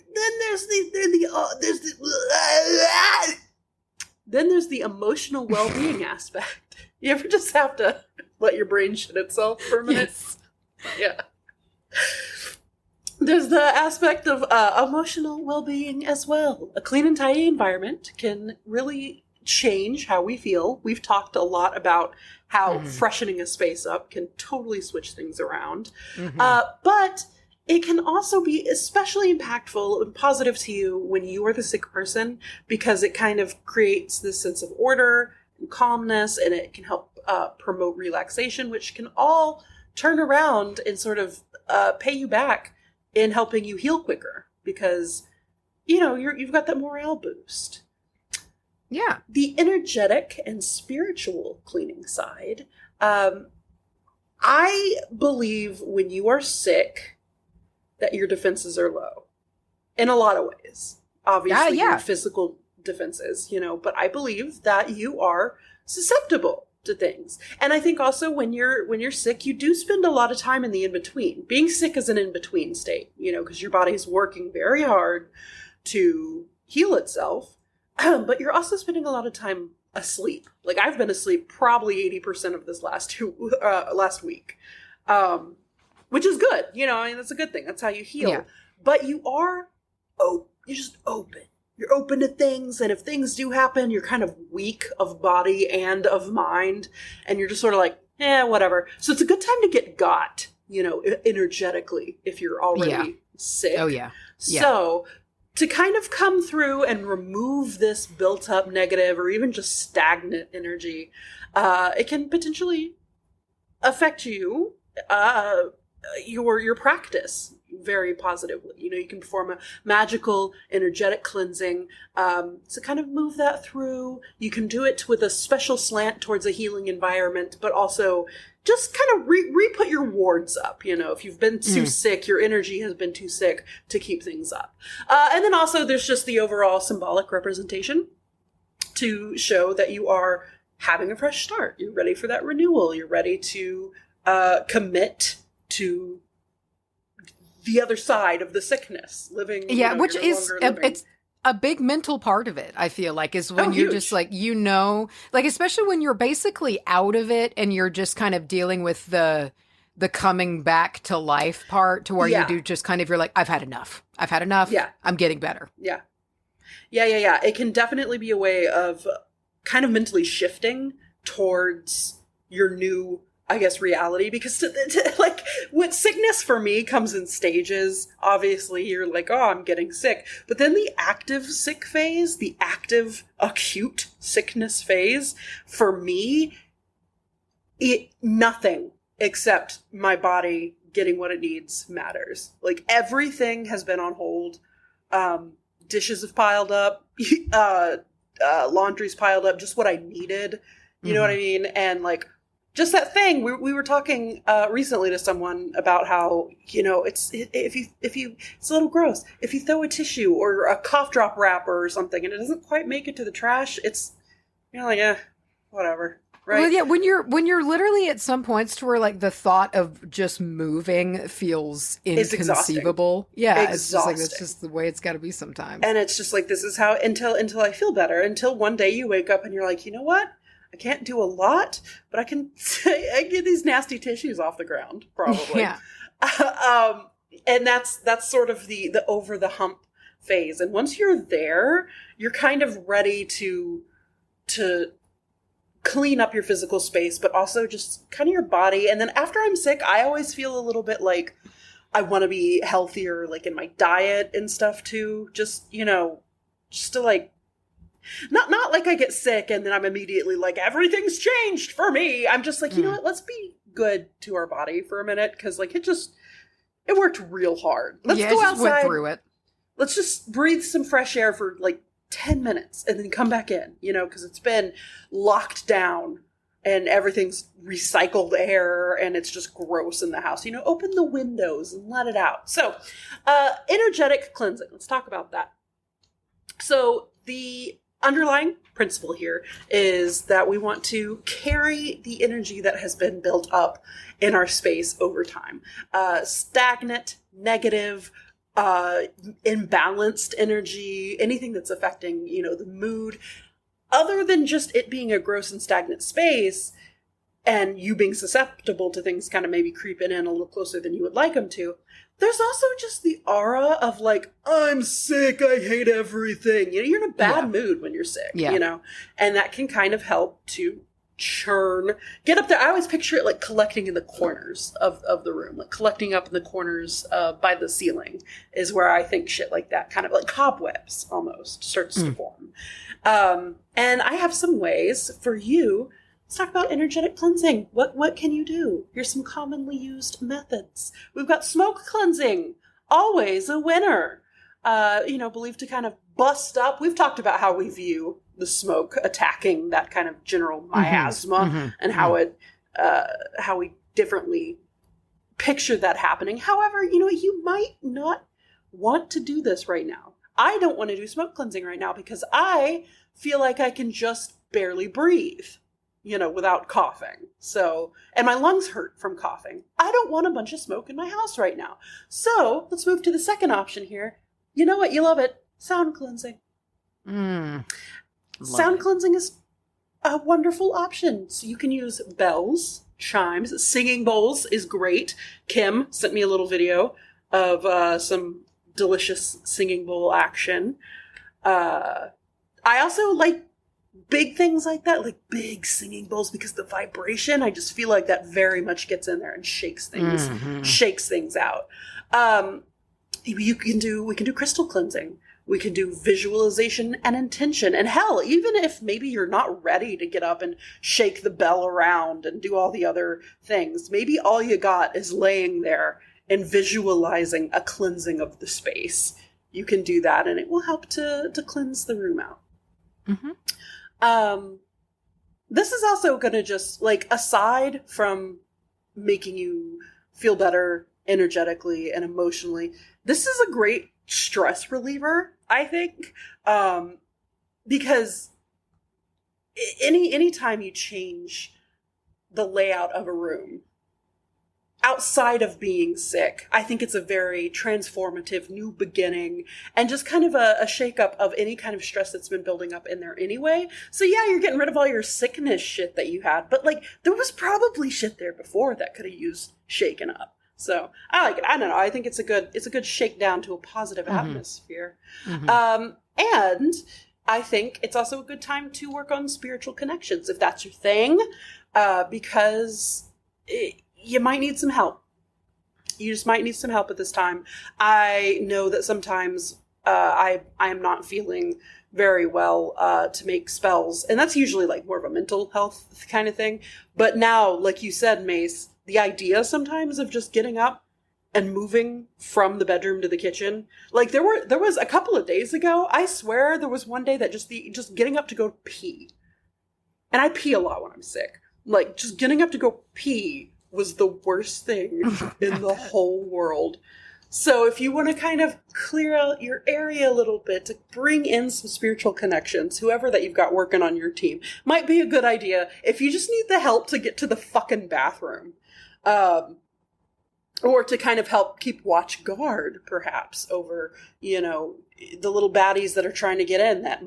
there's the emotional well-being aspect. You ever just have to let your brain shit itself for a minute? Yes. Yeah. There's the aspect of emotional well-being as well. A clean and tidy environment can really change how we feel. We've talked a lot about how freshening a space up can totally switch things around. But it can also be especially impactful and positive to you when you are the sick person, because it kind of creates this sense of order and calmness, and it can help promote relaxation, which can all turn around and sort of pay you back in helping you heal quicker, because, you've got that morale boost. Yeah. The energetic and spiritual cleaning side. I believe when you are sick that your defenses are low in a lot of ways. Obviously, your physical defenses, but I believe that you are susceptible to things. And I think also when you're sick, you do spend a lot of time in the in-between. Being sick is an in-between state, because your body's working very hard to heal itself. But you're also spending a lot of time asleep. Like, I've been asleep probably 80% of this last week, which is good. That's a good thing. That's how you heal. Yeah. But you're just open. You're open to things, and if things do happen, you're kind of weak of body and of mind, and you're just sort of like, whatever. So it's a good time to get got, energetically, if you're already sick. Oh, yeah. So to kind of come through and remove this built up negative or even just stagnant energy. It can potentially affect you, your practice very positively. You can perform a magical energetic cleansing to kind of move that through. You can do it with a special slant towards a healing environment, but also just kind of re-put your wards up. If you've been too sick, your energy has been too sick to keep things up. And then also there's just the overall symbolic representation to show that you are having a fresh start. You're ready for that renewal. You're ready to commit to the other side of the sickness, living. Which is it's a big mental part of it. I feel like is when you're just like especially when you're basically out of it and you're just kind of dealing with the coming back to life part, to where you do just kind of, you're like, I've had enough. Yeah, I'm getting better. Yeah. It can definitely be a way of kind of mentally shifting towards your new, I guess, reality, because like with sickness for me comes in stages. Obviously you're like, oh, I'm getting sick. But then the active sick phase, the active acute sickness phase, for me, nothing except my body getting what it needs matters. Like everything has been on hold. Dishes have piled up, laundry's piled up, just what I needed. You know what I mean? And like, just that thing, we were talking recently to someone about how, it's a little gross. If you throw a tissue or a cough drop wrapper or something and it doesn't quite make it to the trash, you're like, whatever. Right? Well, yeah, when you're literally at some points to where like the thought of just moving feels inconceivable. Yeah, it's just like, that's just the way it's got to be sometimes. And it's just like, this is how, until I feel better, until one day you wake up and you're like, you know what? I can't do a lot, but I get these nasty tissues off the ground, probably. Yeah. And that's sort of the over the hump phase. And once you're there, you're kind of ready to clean up your physical space, but also just kind of your body. And then after I'm sick, I always feel a little bit like I want to be healthier, like in my diet and stuff too. Just to like, not like I get sick and then I'm immediately like, everything's changed for me. I'm just like, you know what? Let's be good to our body for a minute. Cause like, it worked real hard. Let's go outside. Went through it. Let's just breathe some fresh air for like 10 minutes and then come back in, cause it's been locked down and everything's recycled air and it's just gross in the house. Open the windows and let it out. So, energetic cleansing. Let's talk about that. So the underlying principle here is that we want to carry the energy that has been built up in our space over time. Stagnant, negative, imbalanced energy, anything that's affecting, the mood, other than just it being a gross and stagnant space and you being susceptible to things kind of maybe creeping in a little closer than you would like them to. There's also just the aura of like, I'm sick, I hate everything. You're in a bad mood when you're sick, and that can kind of help to get up there. I always picture it like collecting in the corners of the room, like collecting up in the corners by the ceiling is where I think shit like that, kind of like cobwebs almost, starts to form. And I have some ways for you. Let's talk about energetic cleansing. What can you do? Here's some commonly used methods. We've got smoke cleansing, always a winner. Believed to kind of bust up. We've talked about how we view the smoke attacking that kind of general miasma and how we differently picture that happening. However, you might not want to do this right now. I don't want to do smoke cleansing right now because I feel like I can just barely breathe, without coughing. So, and my lungs hurt from coughing. I don't want a bunch of smoke in my house right now. So let's move to the second option here. You know what? You love it. Sound cleansing. Sound cleansing is a wonderful option. So you can use bells, chimes, singing bowls is great. Kim sent me a little video of some delicious singing bowl action. I also like big things like that, like big singing bowls, because the vibration, I just feel like that very much gets in there and shakes things out. We can do crystal cleansing. We can do visualization and intention. And hell, even if maybe you're not ready to get up and shake the bell around and do all the other things, maybe all you got is laying there and visualizing a cleansing of the space. You can do that, and it will help to cleanse the room out. Mm-hmm. This is also going to just, like, aside from making you feel better energetically and emotionally, this is a great stress reliever, I think, because any time you change the layout of a room outside of being sick, I think it's a very transformative new beginning and just kind of a shakeup of any kind of stress that's been building up in there anyway. So yeah, you're getting rid of all your sickness shit that you had, but like there was probably shit there before that could have used shaken up. So I like it. I don't know. I think it's a good shakedown to a positive atmosphere. Mm-hmm. And I think it's also a good time to work on spiritual connections if that's your thing, because you might need some help. You just might need some help at this time. I know that sometimes I am not feeling very well to make spells, and that's usually like more of a mental health kind of thing. But now, like you said, Mace, the idea sometimes of just getting up and moving from the bedroom to the kitchen. Like there was a couple of days ago, I swear there was one day that just getting up to go pee. And I pee a lot when I'm sick. Like just getting up to go pee was the worst thing in the whole world. So if you want to kind of clear out your area a little bit to bring in some spiritual connections, whoever that you've got working on your team, might be a good idea if you just need the help to get to the fucking bathroom. Or to kind of help keep watch guard, perhaps, over, the little baddies that are trying to get in that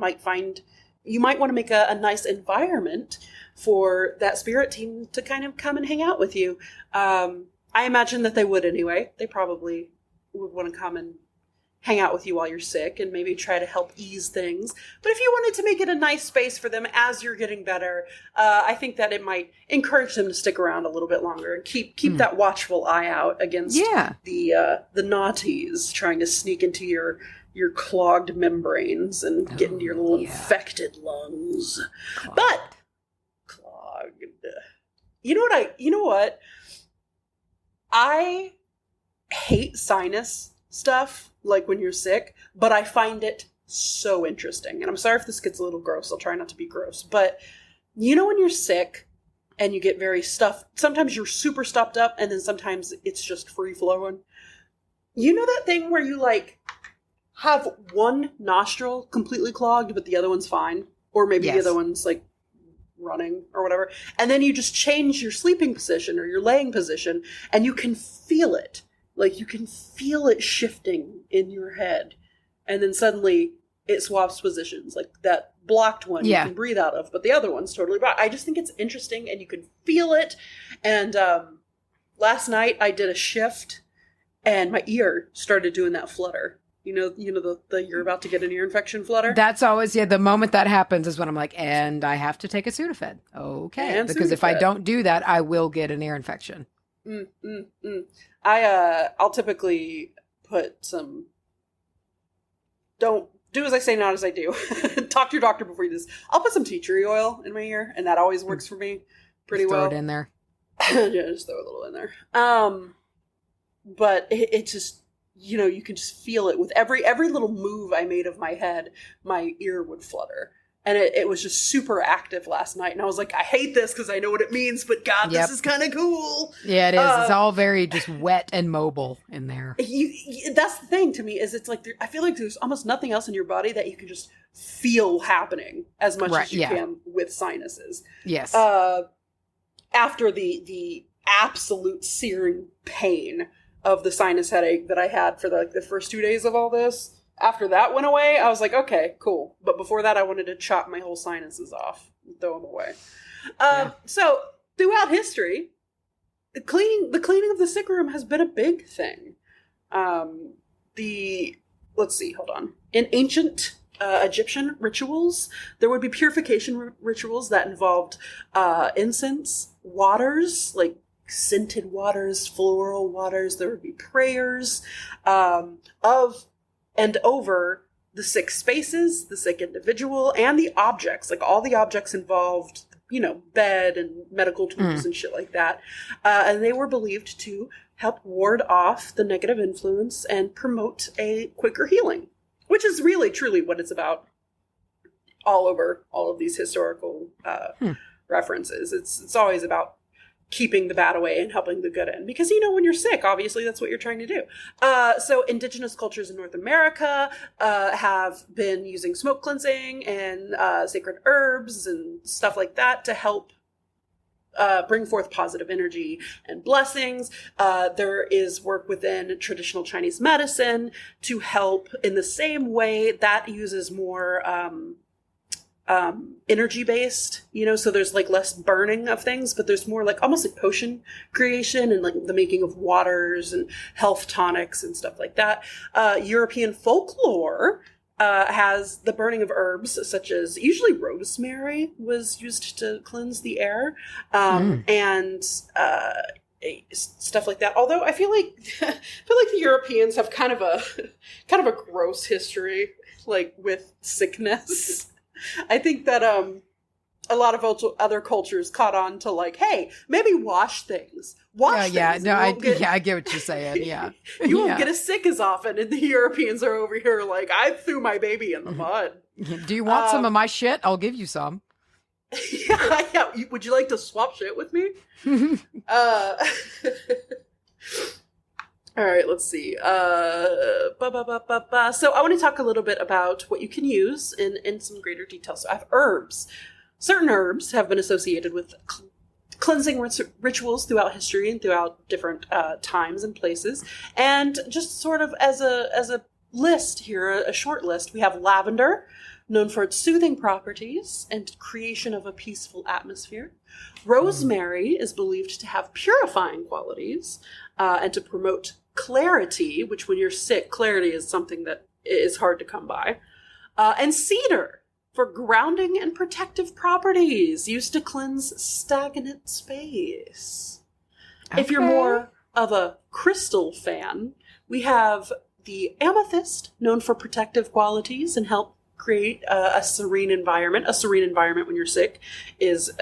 you might want to make a nice environment for that spirit team to kind of come and hang out with you. I imagine that they would anyway. They probably would want to come and hang out with you while you're sick and maybe try to help ease things. But if you wanted to make it a nice space for them as you're getting better, I think that it might encourage them to stick around a little bit longer and keep that watchful eye out against the naughties trying to sneak into your clogged membranes and get into your little infected lungs. Clogged. But clogged. You know what? I hate sinus stuff, like when you're sick, but I find it so interesting. And I'm sorry if this gets a little gross. I'll try not to be gross. But when you're sick and you get very stuffed, sometimes you're super stuffed up and then sometimes it's just free flowing. You know that thing where you like have one nostril completely clogged, but the other one's fine? Or maybe the other one's like running or whatever. And then you just change your sleeping position or your laying position and you can feel it. Like, you can feel it shifting in your head. And then suddenly it swaps positions. Like, that blocked one you can breathe out of, but the other one's totally blocked. I just think it's interesting, and you can feel it. And last night I did a shift, and my ear started doing that flutter. The you're about to get an ear infection flutter? That's always, the moment that happens is when I'm like, and I have to take a Sudafed. Okay. And because if I don't do that, I will get an ear infection. I'll typically put some, don't do as I say, not as I do. Talk to your doctor before you do this. I'll put some tea tree oil in my ear, and that always works for me pretty well. Throw it in there. Just throw a little in there. But it just, you can just feel it with every little move I made of my head, my ear would flutter. And it was just super active last night. And I was like, I hate this because I know what it means, but God, this is kind of cool. Yeah, it is. It's all very just wet and mobile in there. That's the thing to me, is it's like, I feel like there's almost nothing else in your body that you can just feel happening as much as you can with sinuses. Yes. After the absolute searing pain of the sinus headache that I had for the first 2 days of all this, after that went away, I was like, okay, cool. But before that, I wanted to chop my whole sinuses off and throw them away. So throughout history, the cleaning of the sick room has been a big thing. Let's see, hold on. In ancient Egyptian rituals, there would be purification rituals that involved incense, waters, like scented waters, floral waters. There would be prayers of and over the sick spaces, the sick individual, and the objects, like all the objects involved, bed and medical tools and shit like that. And they were believed to help ward off the negative influence and promote a quicker healing, which is really, truly what it's about all over all of these historical references. It's always about keeping the bad away and helping the good in. Because, when you're sick, obviously that's what you're trying to do. So indigenous cultures in North America have been using smoke cleansing and sacred herbs and stuff like that to help bring forth positive energy and blessings. There is work within traditional Chinese medicine to help in the same way that uses more energy based, so there's like less burning of things, but there's more like almost like potion creation and like the making of waters and health tonics and stuff like that. European folklore has the burning of herbs, such as usually rosemary was used to cleanse the air, and stuff like that. Although I feel like the Europeans have kind of a gross history, like with sickness. I think that a lot of other cultures caught on to like, hey, maybe wash things. I get what you're saying. Yeah, you won't get as sick as often. And the Europeans are over here like, I threw my baby in the mud. Do you want some of my shit? I'll give you some. Yeah. Would you like to swap shit with me? All right, let's see. So I want to talk a little bit about what you can use in some greater detail. So I have herbs. Certain herbs have been associated with cleansing rituals throughout history and throughout different times and places. And just sort of as a list here, a short list, we have lavender, known for its soothing properties and creation of a peaceful atmosphere. Rosemary is believed to have purifying qualities and to promote clarity, which when you're sick, clarity is something that is hard to come by. And cedar for grounding and protective properties, used to cleanse stagnant space. Okay. If you're more of a crystal fan, we have the amethyst, known for protective qualities and help create a serene environment. A serene environment when you're sick is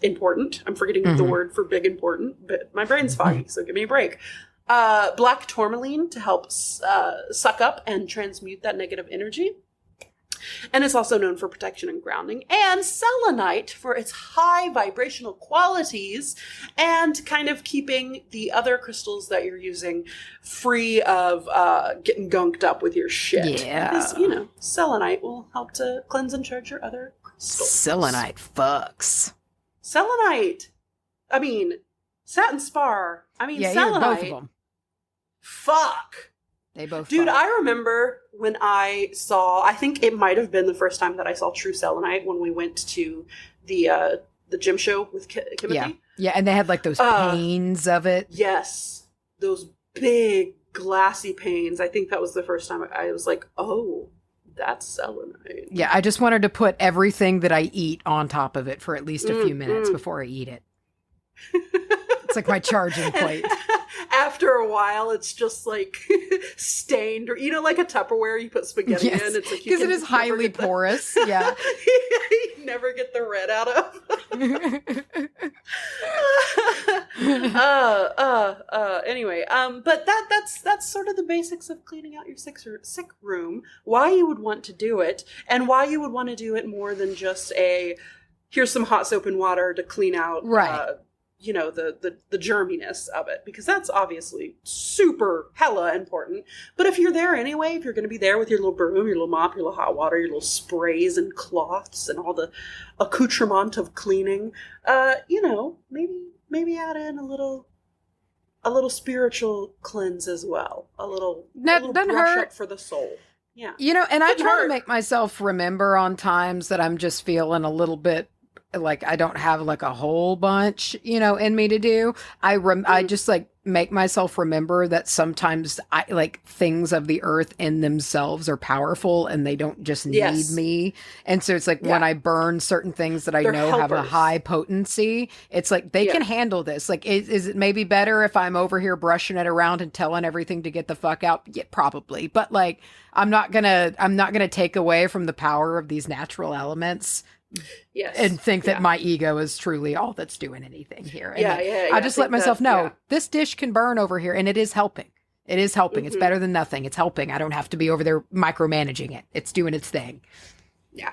important. I'm forgetting the word for big important, but my brain's foggy, so give me a break. Black tourmaline to help suck up and transmute that negative energy. And it's also known for protection and grounding. And selenite for its high vibrational qualities and kind of keeping the other crystals that you're using free of getting gunked up with your shit. Yeah. Because, selenite will help to cleanse and charge your other crystals. Selenite fucks. Selenite. I mean, satin spar. I mean, selenite. Both of them. Fuck. They both. Dude, fuck. I remember when I think it might have been the first time that I saw true selenite when we went to the gym show with Timothy. Yeah, and they had like those panes of it. Yes, those big glassy panes. I think that was the first time I was like, oh, that's selenite. Yeah, I just wanted to put everything that I eat on top of it for at least a few minutes before I eat it. It's like my charging plate. After a while, it's just like stained, or like a Tupperware you put spaghetti in. It's like because it is highly porous. Yeah, you never get the red out of. Anyway, but that's sort of the basics of cleaning out your sick room. Why you would want to do it, and why you would want to do it more than just here's some hot soap and water to clean out. Right. The germiness of it, because that's obviously super hella important. But if you're there anyway, if you're going to be there with your little broom, your little mop, your little hot water, your little sprays and cloths and all the accoutrement of cleaning, maybe add in a little spiritual cleanse as well. A little brush up for the soul. Yeah. And I try to make myself remember on times that I'm just feeling a little bit like I don't have like a whole bunch, in me to do. I just like make myself remember that sometimes I like things of the earth in themselves are powerful and they don't just need me. And so it's like when I burn certain things that I know have a high potency, it's like they can handle this. Like, is it maybe better if I'm over here brushing it around and telling everything to get the fuck out? Yeah, probably. But like, I'm not gonna take away from the power of these natural elements. Yes. And think that my ego is truly all that's doing anything here. And I just let myself know this dish can burn over here and it is helping. It is helping. Mm-hmm. It's better than nothing. It's helping. I don't have to be over there micromanaging it. It's doing its thing. Yeah.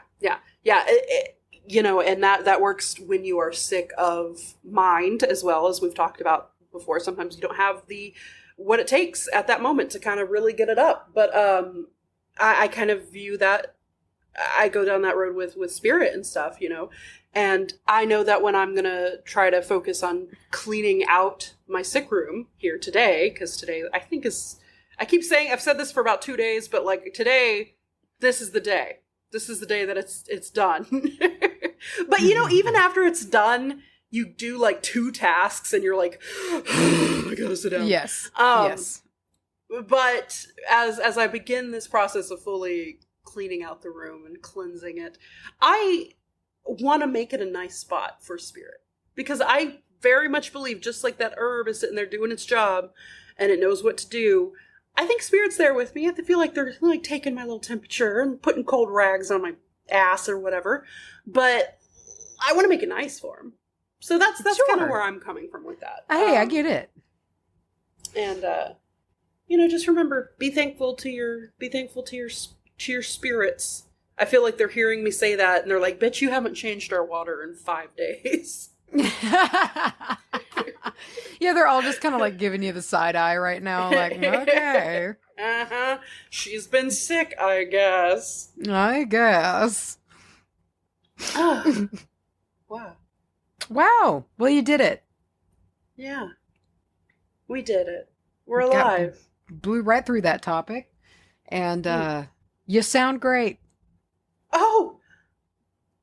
And that works when you are sick of mind as well, as we've talked about before. Sometimes you don't have what it takes at that moment to kind of really get it up. But I kind of view that. I go down that road with spirit and stuff, and I know that when I'm going to try to focus on cleaning out my sick room here today, because today I keep saying, I've said this for about 2 days, but like today, this is the day. This is the day that it's done. But even after it's done, you do like 2 tasks and you're like, I gotta sit down. Yes. Yes. But as I begin this process of fully cleaning out the room and cleansing it, I want to make it a nice spot for spirit, because I very much believe, just like that herb is sitting there doing its job and it knows what to do, I think spirit's there with me. I feel like they're like taking my little temperature and putting cold rags on my ass or whatever, but I want to make it nice for them. So that's kind of where I'm coming from with that. Hey, I get it. And just remember, be thankful to your spirits. I feel like they're hearing me say that and they're like, bitch, you haven't changed our water in 5 days. Yeah, they're all just kind of like giving you the side eye right now. Like, okay. Uh-huh. She's been sick, I guess. Wow. Wow. Well, you did it. Yeah. We did it. We're alive. Blew right through that topic. And, you sound great. Oh,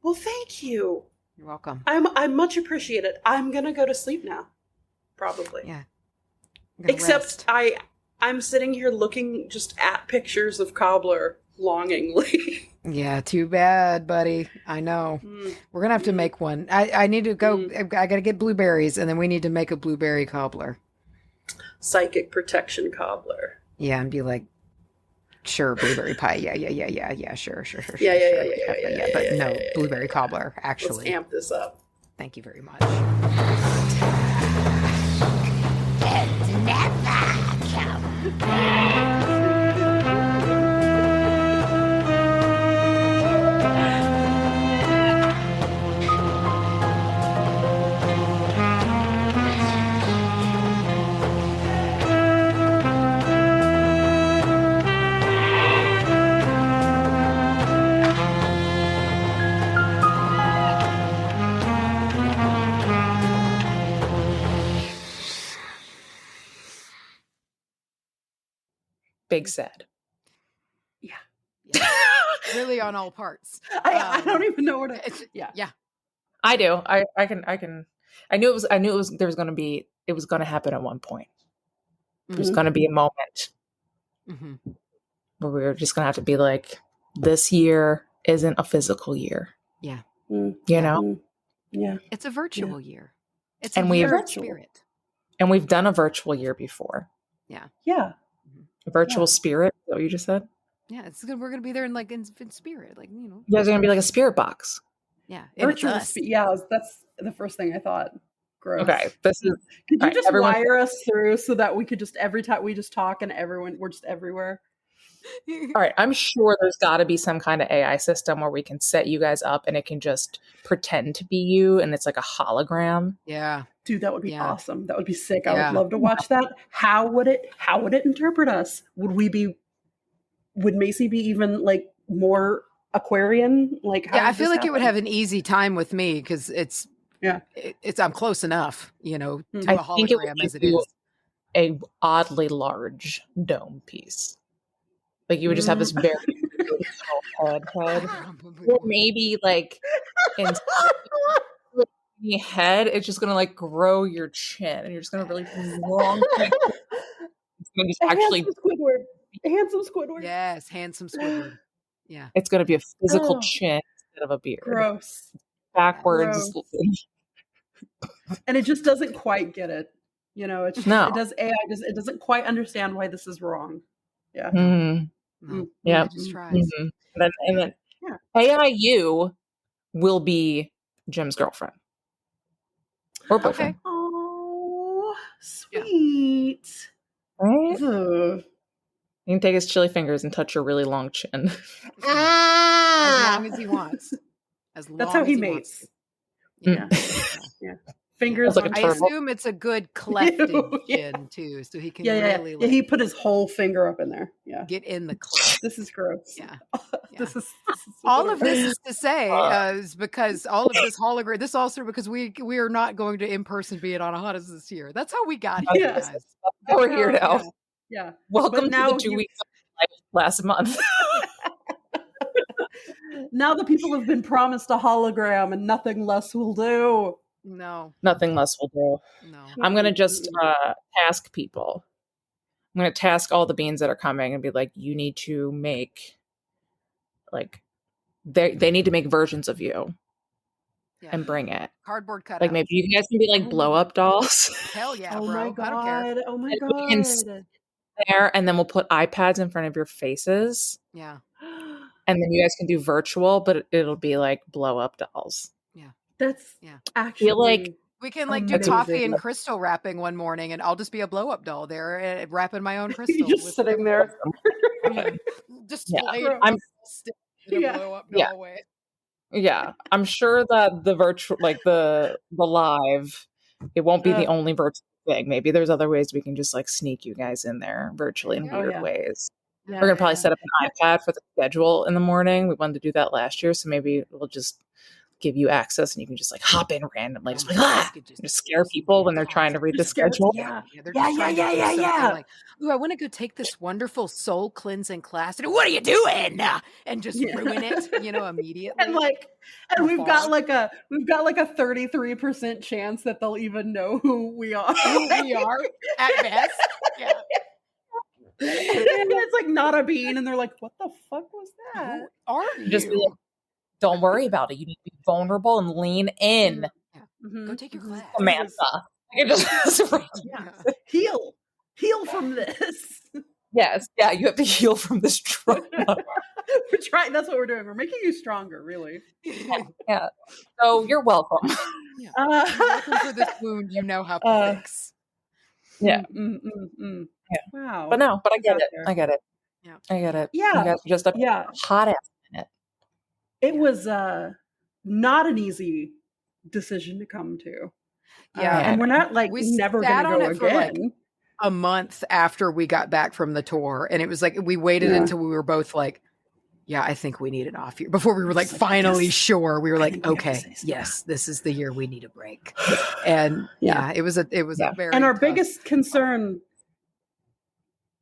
well, thank you. You're welcome. I much appreciate it. I'm gonna go to sleep now, probably. Yeah. Except rest. I'm sitting here looking just at pictures of Cobbler longingly. Yeah, too bad, buddy. I know. We're gonna have to make one. I need to go. I gotta get blueberries, and then we need to make a blueberry cobbler. Psychic protection cobbler. Yeah, and be like, sure, blueberry pie. Yeah, sure. Yeah. But no, blueberry cobbler, actually. Let's amp this up. Thank you very much. It's never come. Big sad. Yeah. Really on all parts. I don't even know where to. Yeah. I do. I can. I knew it was. There was going to be. It was going to happen at one point. There was going to be a moment where we were just going to have to be like, this year isn't a physical year. Yeah. You know. Yeah. It's a virtual year. It's and a year of spirit. And we've done a virtual year before. Yeah. Yeah. Virtual spirit. Is that what you just said? Yeah, it's good. We're gonna be there in spirit, like You guys are gonna be like a spirit box. Yeah, virtual. That's the first thing I thought. Gross. Okay, this is. Could you just wire us through so that we could just every time we just talk and we're just everywhere. All right, I'm sure there's got to be some kind of AI system where we can set you guys up and it can just pretend to be you and it's like a hologram. Yeah. Dude, that would be awesome. That would be sick. I would love to watch that. How would it interpret us? Would Macy be even like more Aquarian? Like, I feel like it would have an easy time with me because I'm close enough, to a hologram as it is. A oddly large dome piece. Like you would just have this very head. Or maybe like pointy head, it's just gonna like grow your chin, and you're just gonna really long. It's gonna just actually. Handsome Squidward. Yes, handsome Squidward. Yeah. It's gonna be a physical Oh. chin instead of a beard. Gross. Backwards. And it just doesn't quite get it. You know, it's just, No. it does AI it doesn't quite understand why this is wrong. Yeah. Mm. No, Yeah. it just tries. Mhm. And then Yeah. AIU will be Jim's girlfriend or boyfriend. Okay. Oh, sweet. Right? Ugh. You can take his chili fingers and touch your really long chin. As long as he wants. As long That's how as he wants. mates. Yeah. Yeah. Fingers That's like on a I turtle. assume it's a good clefted Ew, yeah. chin too, so he can Yeah. really Yeah, like, he put his whole finger up in there. Yeah. get in the cleft. This is gross. Yeah. This is All of this is to say is because all of this hologram. This also because we are not going to in person be at Anahata's this year. That's how we got here, Yes. guys. We're here now. Yeah. Welcome But to now the 2 weeks of life last month. Now the people have been promised a hologram and nothing less will do. No, Nothing less will do. no. I'm gonna just task people. I'm gonna task all the beans that are coming and be like, you need to make like they need to make versions of you Yeah. and bring it. Cardboard cutout. Like maybe you guys can be like blow up dolls Hell yeah, Oh bro. my god. I don't care. Oh my And we can god. there, and then we'll put iPads in front of your faces, Yeah. and then you guys can do virtual, but it'll be like blow up dolls. That's Yeah. actually like We can like do amazing. coffee and crystal wrapping one morning, and I'll just be a blow up doll there, wrapping my own crystal. just sitting there. Displayed I'm- in a Yeah. blow up Yeah. doll way. Yeah, I'm sure that the virtual, like the live, it won't be the only virtual thing. Maybe there's other ways we can just like sneak you guys in there virtually in Oh, weird yeah. ways. Yeah, We're gonna probably yeah. set up an iPad for the schedule in the morning. We wanted to do that last year, so maybe we'll just give you access and you can just like hop in randomly, just like just scare people when they're trying to read the schedule. Yeah. They're just trying to do something like, ooh, I want to go take this wonderful soul cleansing class. And what are you doing? And just ruin it, immediately. And we've got like a 33% chance that they'll even know who we are. We are at best. Yeah. And it's like not a bean, and they're like, "What the fuck was that?" Who are you? Just be like, don't worry about it. You need to be vulnerable and lean in, Go take your class. Samantha. You just- Heal from this. Yes, yeah, you have to heal from this trauma. We're trying. That's what we're doing. We're making you stronger, really. Yeah. So you're welcome. You're welcome for this wound you know how to fix. Yeah. Yeah. Wow. But no, I get it. there. I get it. Yeah. I get it. Yeah. You guys are just a Yeah. hot ass in it. It was not an easy decision to come to. Yeah. And we're not like We never sat going to on go it for, like, again. a month after we got back from the tour, and it was like we waited until we were both like, yeah, I think we need an off year before we were like finally sure. We were like, okay, yes, this is the year we need a break. And it was a very And our tough. biggest concern,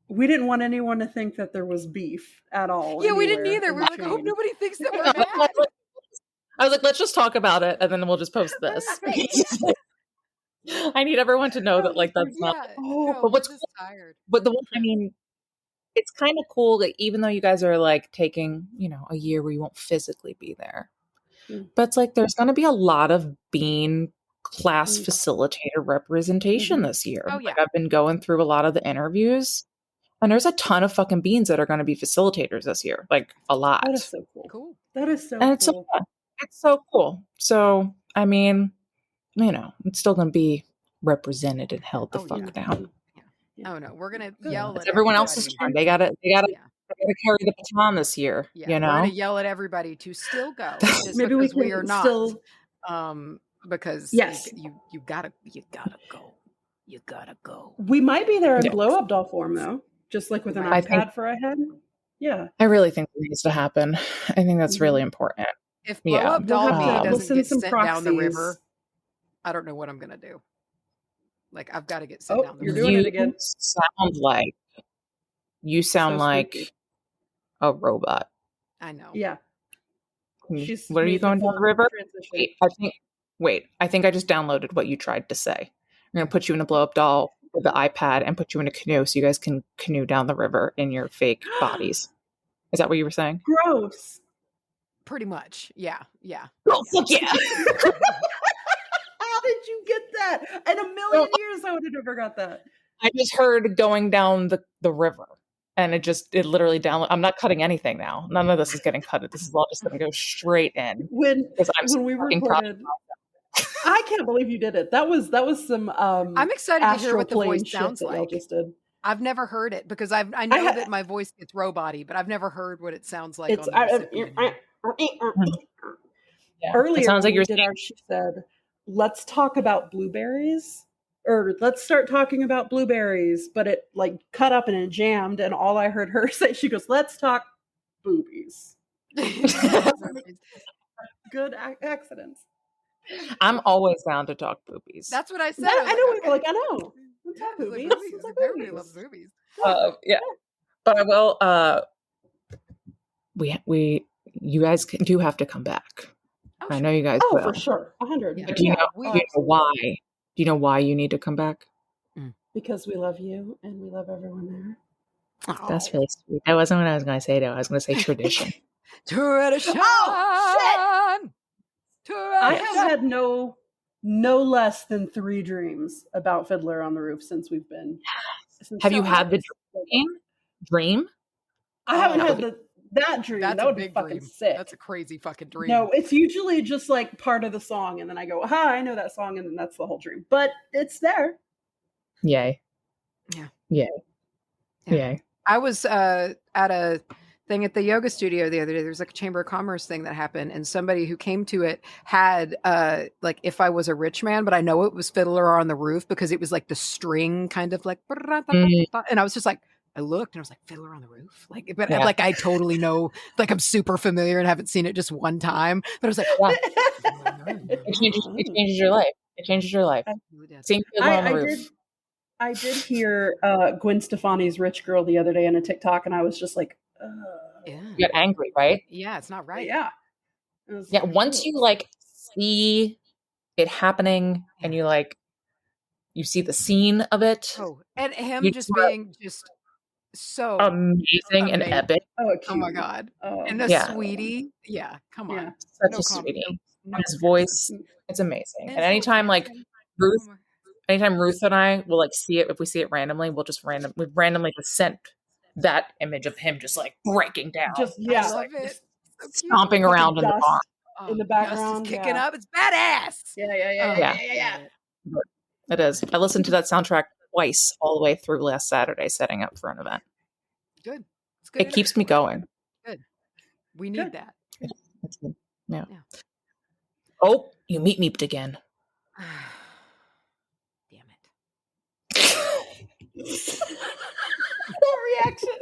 we didn't want anyone to think that there was beef at all. Yeah, we didn't anywhere either. in We the were like, I hope chain. nobody thinks that we're mad. I was like, let's just talk about it and then we'll just post this. I need everyone to know that like that's not but what's tired. But the one, I mean, it's kind of cool that even though you guys are like taking, a year where you won't physically be there, but it's like there's going to be a lot of being class facilitator representation this year. Oh, yeah. Like I've been going through a lot of the interviews, and there's a ton of fucking beans that are going to be facilitators this year, like a lot. That is so cool. Cool. That is so And it's so cool. fun. It's so cool. So I mean, it's still going to be represented and held the fuck down. Oh no, we're gonna yell It's at everyone everybody. else's turn. They gotta carry the baton this year. Yeah, we're gonna yell at everybody to still go. Just Maybe because we are can not. still. Because Yes. you gotta go. You gotta go. We might be there in Yeah. blow up doll form though, just like with an I iPad think- for a head. Yeah. I really think that needs to happen. I think that's really important. If blow Yeah. up doll We'll have me to- we'll doesn't send get some sent down the proxies. river, I don't know what I'm gonna do. Like I've got to get sent Oh, down the you're river. doing it again. You sound So like spooky. a robot. I know. Yeah. What are you going down the river? Transition. Wait, I think Wait, I think I just downloaded what you tried to say. I'm going to put you in a blow-up doll with the iPad and put you in a canoe so you guys can canoe down the river in your fake bodies. Is that what you were saying? Gross. Pretty much. Yeah. Yeah. Oh, fuck yeah. How did you get that? In a million years, I would have never got that. I just heard going down the river. And it literally download. I'm not cutting anything now. None of this is getting cut. This is all just going to go straight in. When we fucking proud recorded, I can't believe you did it. That was some. I'm excited to hear what the voice shit sounds that y'all like. just did. I've never heard it because I know that my voice gets robot-y, but I've never heard what it sounds like. It's Yeah. Earlier, It sounds like when we did ours, she said, "Let's talk about blueberries." Or let's start talking about blueberries, but it like cut up and it jammed, and all I heard her say, she goes, "Let's talk boobies." Good accidents. I'm always down to talk boobies. That's what I said. I know. We were like, I know. Let's talk boobies. Let's talk Everybody boobies. loves boobies. Yeah, but I will. You guys do have to come back. Oh, I know you guys. Oh, will. for sure, 100. Yeah. But do you know why? Do you know why you need to come back? Because we love you and we love everyone there. Oh. That's really sweet. That wasn't what I was going to say, though. I was going to say tradition. Tradition. Oh, shit! I have had no less than 3 dreams about Fiddler on the Roof since we've been. Have you had the dream? I haven't had that dream. That's that a would big be fucking dream. sick. That's a crazy fucking dream. No, it's usually just like part of the song, and then I go, "Ha, I know that song," and then that's the whole dream. But it's there. Yay. Yeah. Yay. Yay. I was at a thing at the yoga studio the other day. There was like a Chamber of Commerce thing that happened, and somebody who came to it had like If I Was a Rich Man, but I know it was Fiddler on the Roof because it was like the string kind of like, and I was just like, I looked and I was like, Fiddler on the Roof, like, but like I totally know, like I'm super familiar and haven't seen it just one time, but I was like, it changes your life. It changes your life. Seeing Fiddler on the Roof. I did hear Gwen Stefani's Rich Girl the other day in a TikTok, and I was just like, yeah. You get angry, right? Yeah, it's not right. Yeah. Yeah, once you like see it happening and you like you see the scene of it. Oh, and him just being just so amazing and epic. Oh my god. And the sweetie. Yeah, come on. Such a sweetie. His voice, it's amazing. And anytime like anytime Ruth and I will like see it, if we see it randomly, we'll randomly just send that image of him just like breaking down. Just love it. Stomping around in the barn. In the background. Kicking up. It's badass. Yeah. It is. I listened to that soundtrack twice all the way through last Saturday setting up for an event. Good. It's good. It keeps me going. Good. We need that. It's good. Yeah. Oh, you meet meeped again. Damn it. That reaction.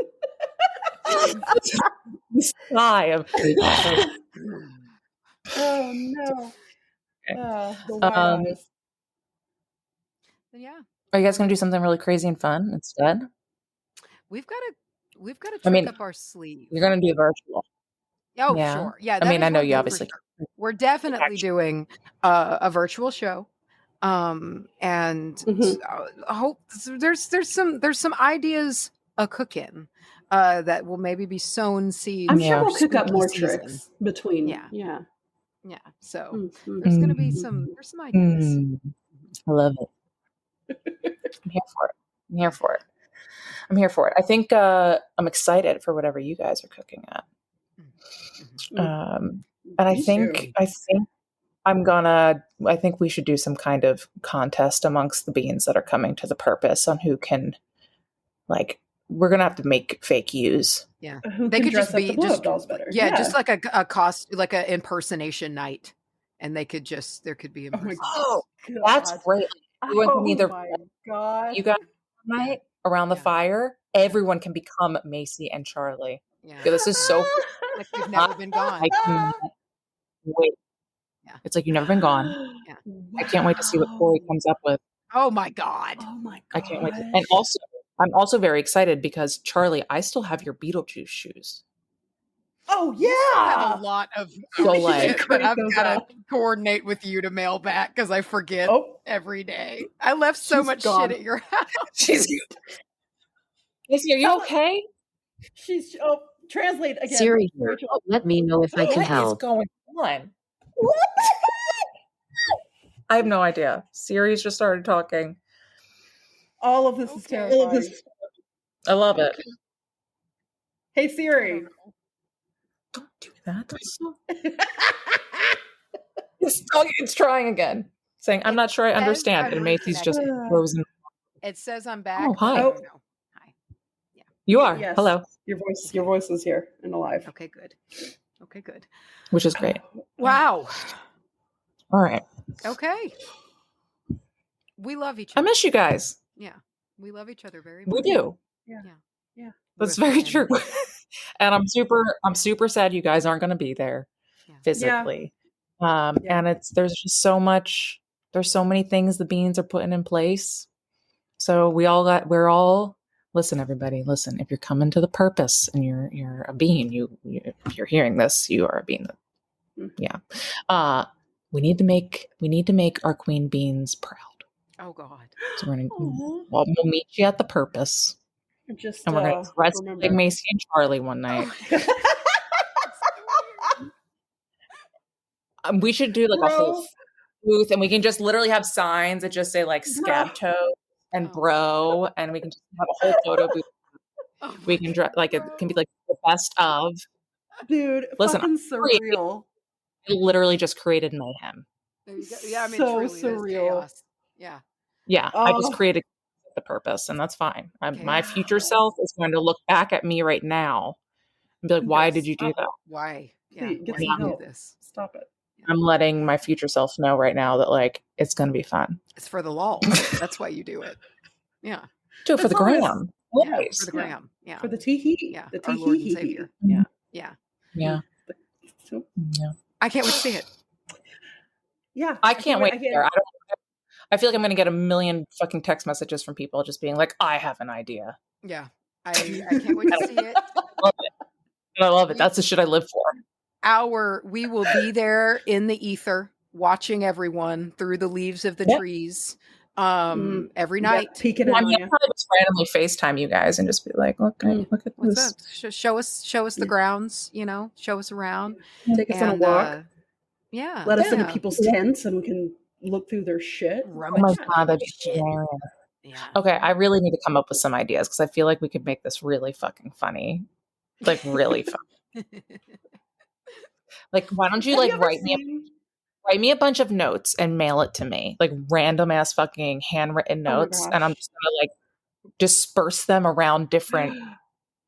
Sigh of oh no. Okay. The white eyes. Yeah. Are you guys gonna do something really crazy and fun instead? We've got to trick up our sleeve. You're gonna do a virtual. Oh, yeah. Sure. Yeah. I mean, I know you obviously. Sure. We're definitely doing a virtual show. And I hope there's some ideas a cooking that will maybe be sown seeds. I'm sure we'll cook up more tricks between. Yeah. So there's going to be some ideas. I love it. I'm here for it. I think I'm excited for whatever you guys are cooking at. And I think I think we should do some kind of contest amongst the beans that are coming to the purpose on who can, like, we're gonna have to make fake yous. Yeah, they could just be just dolls better. Yeah, just like a cost, like an impersonation night, and there could be that's great. Everyone can either God. You guys night around the fire. Everyone can become Macy and Charlye. Yeah, this is so like you've never been gone. I can't wait. Yeah, it's like you've never been gone. Yeah, I can't wait to see what Corey comes up with. Oh my god! I can't wait. And also, I'm also very excited because Charlye, I still have your Beetlejuice shoes. Oh I have a yeah. lot of Charlye. shit that I've Those got to out. coordinate with you to mail back because I forget Oh, every day. I left so She's much gone. shit at your house. She's. Macy, are you okay? she's translate again. Siri here. Rachel. Let me know if I can What is help. going on? I have no idea. Siri's just started talking. All of this is Okay. terrifying. I love it. Hey Siri. Don't do that. That's so- It's trying again, saying, "I'm not sure I says understand," I'm and Macy's just reconnected. frozen. It says I'm back. Oh, hi. but I don't know. Hi. You are. Yes. Hello, Your voice is here and alive. Okay, good. Okay, good. which is great. Wow. All right. Okay. We love each I other. miss you guys. Yeah. We love each other very We much. do. Yeah. That's With very and- true. And I'm super sad you guys aren't going to be there Yeah. physically. Yeah. And there's just so many things the beans are putting in place. So we're all, listen, everybody, listen, if you're coming to the purpose and you're a bean, if you're hearing this, you are a bean. Yeah. We need to make our queen beans proud. Oh God. So we'll Aw. meet you at the purpose. Just And we're going to dress remember. like Macy and Charlie one night. We should do like a whole booth, and we can just literally have signs that just say like scab toe and bro, and we can just have a whole photo booth. Oh We can like it can be like the best of. Dude, Listen, fucking surreal. I literally just created mayhem. There you go. Yeah, I mean, So truly, there's surreal. chaos. Yeah. Yeah, I just Oh. created the purpose, and that's fine. My Okay. future self is going to look back at me right now and be like, "Why did you do that?" Why? Yeah. Please, get Why some you do help. this? Stop it. I'm letting my future self know right now that like it's going to be fun. It's for the lol. That's why you do it. Yeah. Do it for That's the all it is. gram. Yeah. Always. For the gram. Yeah. For the tee. Yeah. The Our Lord and tee. Savior. Yeah. Yeah. Yeah. So, Yeah. I can't wait to see it. yeah. I can't wait again. there. I feel like I'm going to get a million fucking text messages from people just being like, "I have an idea." Yeah. I can't wait to see it. And I love it. That's the shit I live for. We will be there in the ether watching everyone through the leaves of the Yep. trees every night. Peeking I in mean, on I'll you. probably just randomly FaceTime you guys and just be like, "Look at What's this." up? Show us the grounds, show us around. Take us on a And, walk. yeah. Let us into yeah. people's tents and we can look through their shit. Oh Rummage my through god, that'd be shit. hilarious. Yeah. Okay, I really need to come up with some ideas because I feel like we could make this really fucking funny. Like really fun. Like, why don't you Have like you ever write me a bunch of notes and mail it to me, like random ass fucking handwritten Oh my notes, and I'm gosh. just gonna like disperse them around different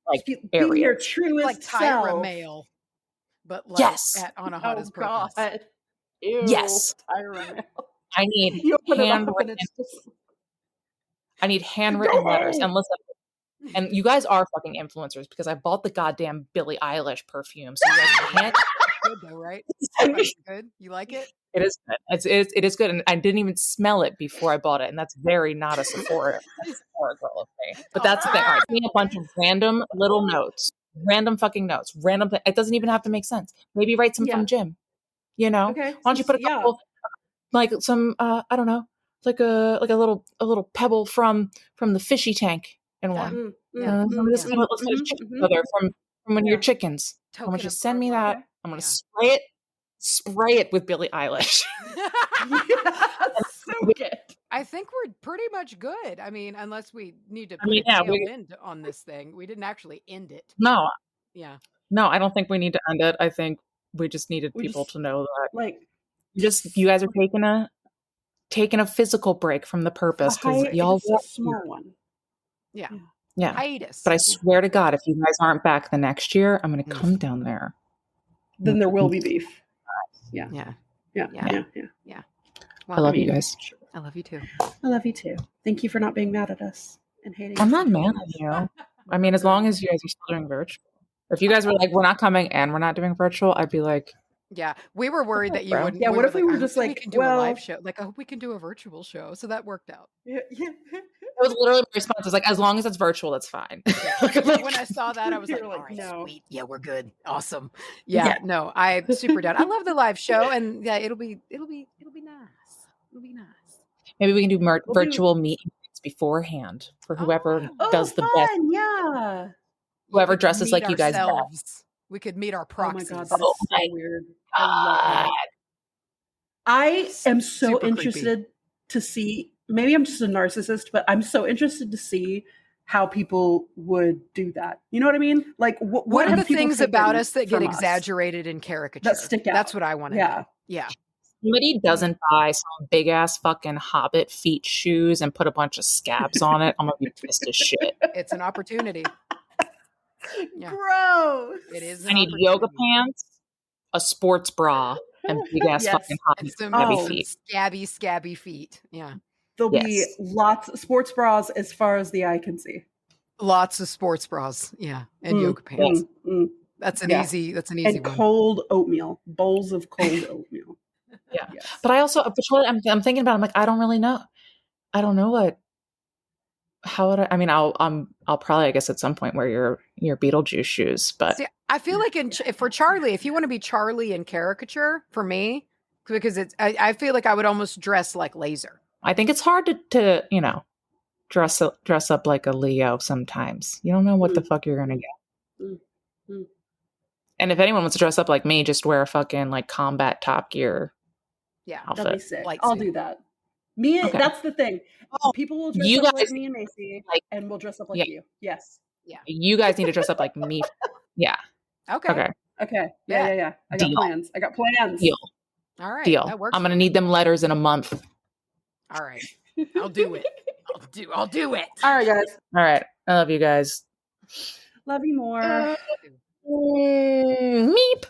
like Be your areas. truest Like Tyra self. mail, but like Yes. at Anahata's Oh God. purpose. Ew. Yes. Tyra mail. I need You open it up and handwritten. it's just I need handwritten letters. No. And listen, and you guys are fucking influencers because I bought the goddamn Billie Eilish perfume, so you guys can't. Good though, right? send me- Good. You like it? It is good. It is good, and I didn't even smell it before I bought it, and that's very not a Sephora girl of me. But that's the thing. All right, give me a bunch of random little notes, random fucking notes, random. It doesn't even have to make sense. Maybe write some Yeah. from Jim. You know, Okay. why don't you put a couple, like some, I don't know, like a little pebble from the fishy tank in one. Let's get a chicken feather from one of your chickens. I want you to send me that. I'm gonna spray it with Billie Eilish. So good. I think we're pretty much good. I mean, unless we need to put mean, a yeah, tail we- end on this thing. We didn't actually end it. No, Yeah. I don't think we need to end it. I think we just needed We people just- to know that Like you guys are taking a physical break from the purpose because y'all it's a small one. Yeah. yeah. Hiatus. But I swear to God, if you guys aren't back the next year, I'm gonna come down there. Then there will be beef. Yeah. Yeah. Well, I love you guys. I love you too. I love you too. Thank you for not being mad at us and hating I'm us. not mad at you. I mean, as long as you guys are still doing virtual. If you guys were like, we're not coming and we're not doing virtual, I'd be like, Yeah, we were worried that you bro. wouldn't. Yeah, what if we like, were I just hope we like, can do a live well, show. Like, I hope we can do a virtual show. So that worked out. yeah. It was literally my response was like, as long as it's virtual, it's fine. Yeah, when I saw that, I was like, You're all like, right, no. sweet. Yeah, we're good. Awesome. Yeah, no, I'm super down. I love the live show, and yeah, it'll be nice. It'll be nice. Maybe we can do We'll virtual meet and greets beforehand for whoever does the best. Yeah. Whoever We could dresses meet like you guys best. ourselves. We could meet our Oh my proxies. god, that is Oh so my weird. I love that. I am so Super interested to see. Maybe I'm just a narcissist, but I'm so interested to see how people would do that. You know what I mean? Like, What are have the people things about taken us that get from us exaggerated in caricature? that stick out? That's what I want to know. Yeah. Somebody doesn't buy some big ass fucking Hobbit feet shoes and put a bunch of scabs on it, I'm gonna be pissed as shit. It's an opportunity. Yeah. Gross. It is. I need yoga pants, a sports bra, and big ass Yes. fucking And Hobbit some feet. scabby feet. Yeah. There'll be Yes. lots of sports bras as far as the eye can see. Lots of sports bras. Yeah. And yoga pants. That's an Yeah. easy And one. cold oatmeal. Bowls of cold oatmeal. Yeah. Yes. But I also, I'm thinking about it, I'm like, I don't really know. I don't know how would I mean, I'll probably, I guess at some point wear your Beetlejuice shoes, but See, I feel like for Charlie, if you want to be Charlie in caricature, for me, because I feel like I would almost dress like Laser. I think it's hard to you know, dress up like a Leo sometimes. You don't know what the fuck you're gonna get. And if anyone wants to dress up like me, just wear a fucking like combat Top Gear outfit. That'd be sick. Light I'll suit. do that. Me, Okay. that's the thing. People will dress You up guys- like me and Macy, and we'll dress up like Yeah. you. Yes. Yeah. You guys need to dress up like me. Yeah. Okay. Okay. Yeah. I got Deal. plans. Deal. All right. Deal. That works. I'm gonna need them letters in a month. All right. I'll do it. I'll do it. All right, guys. All right. I love you guys. Love you more. Meep.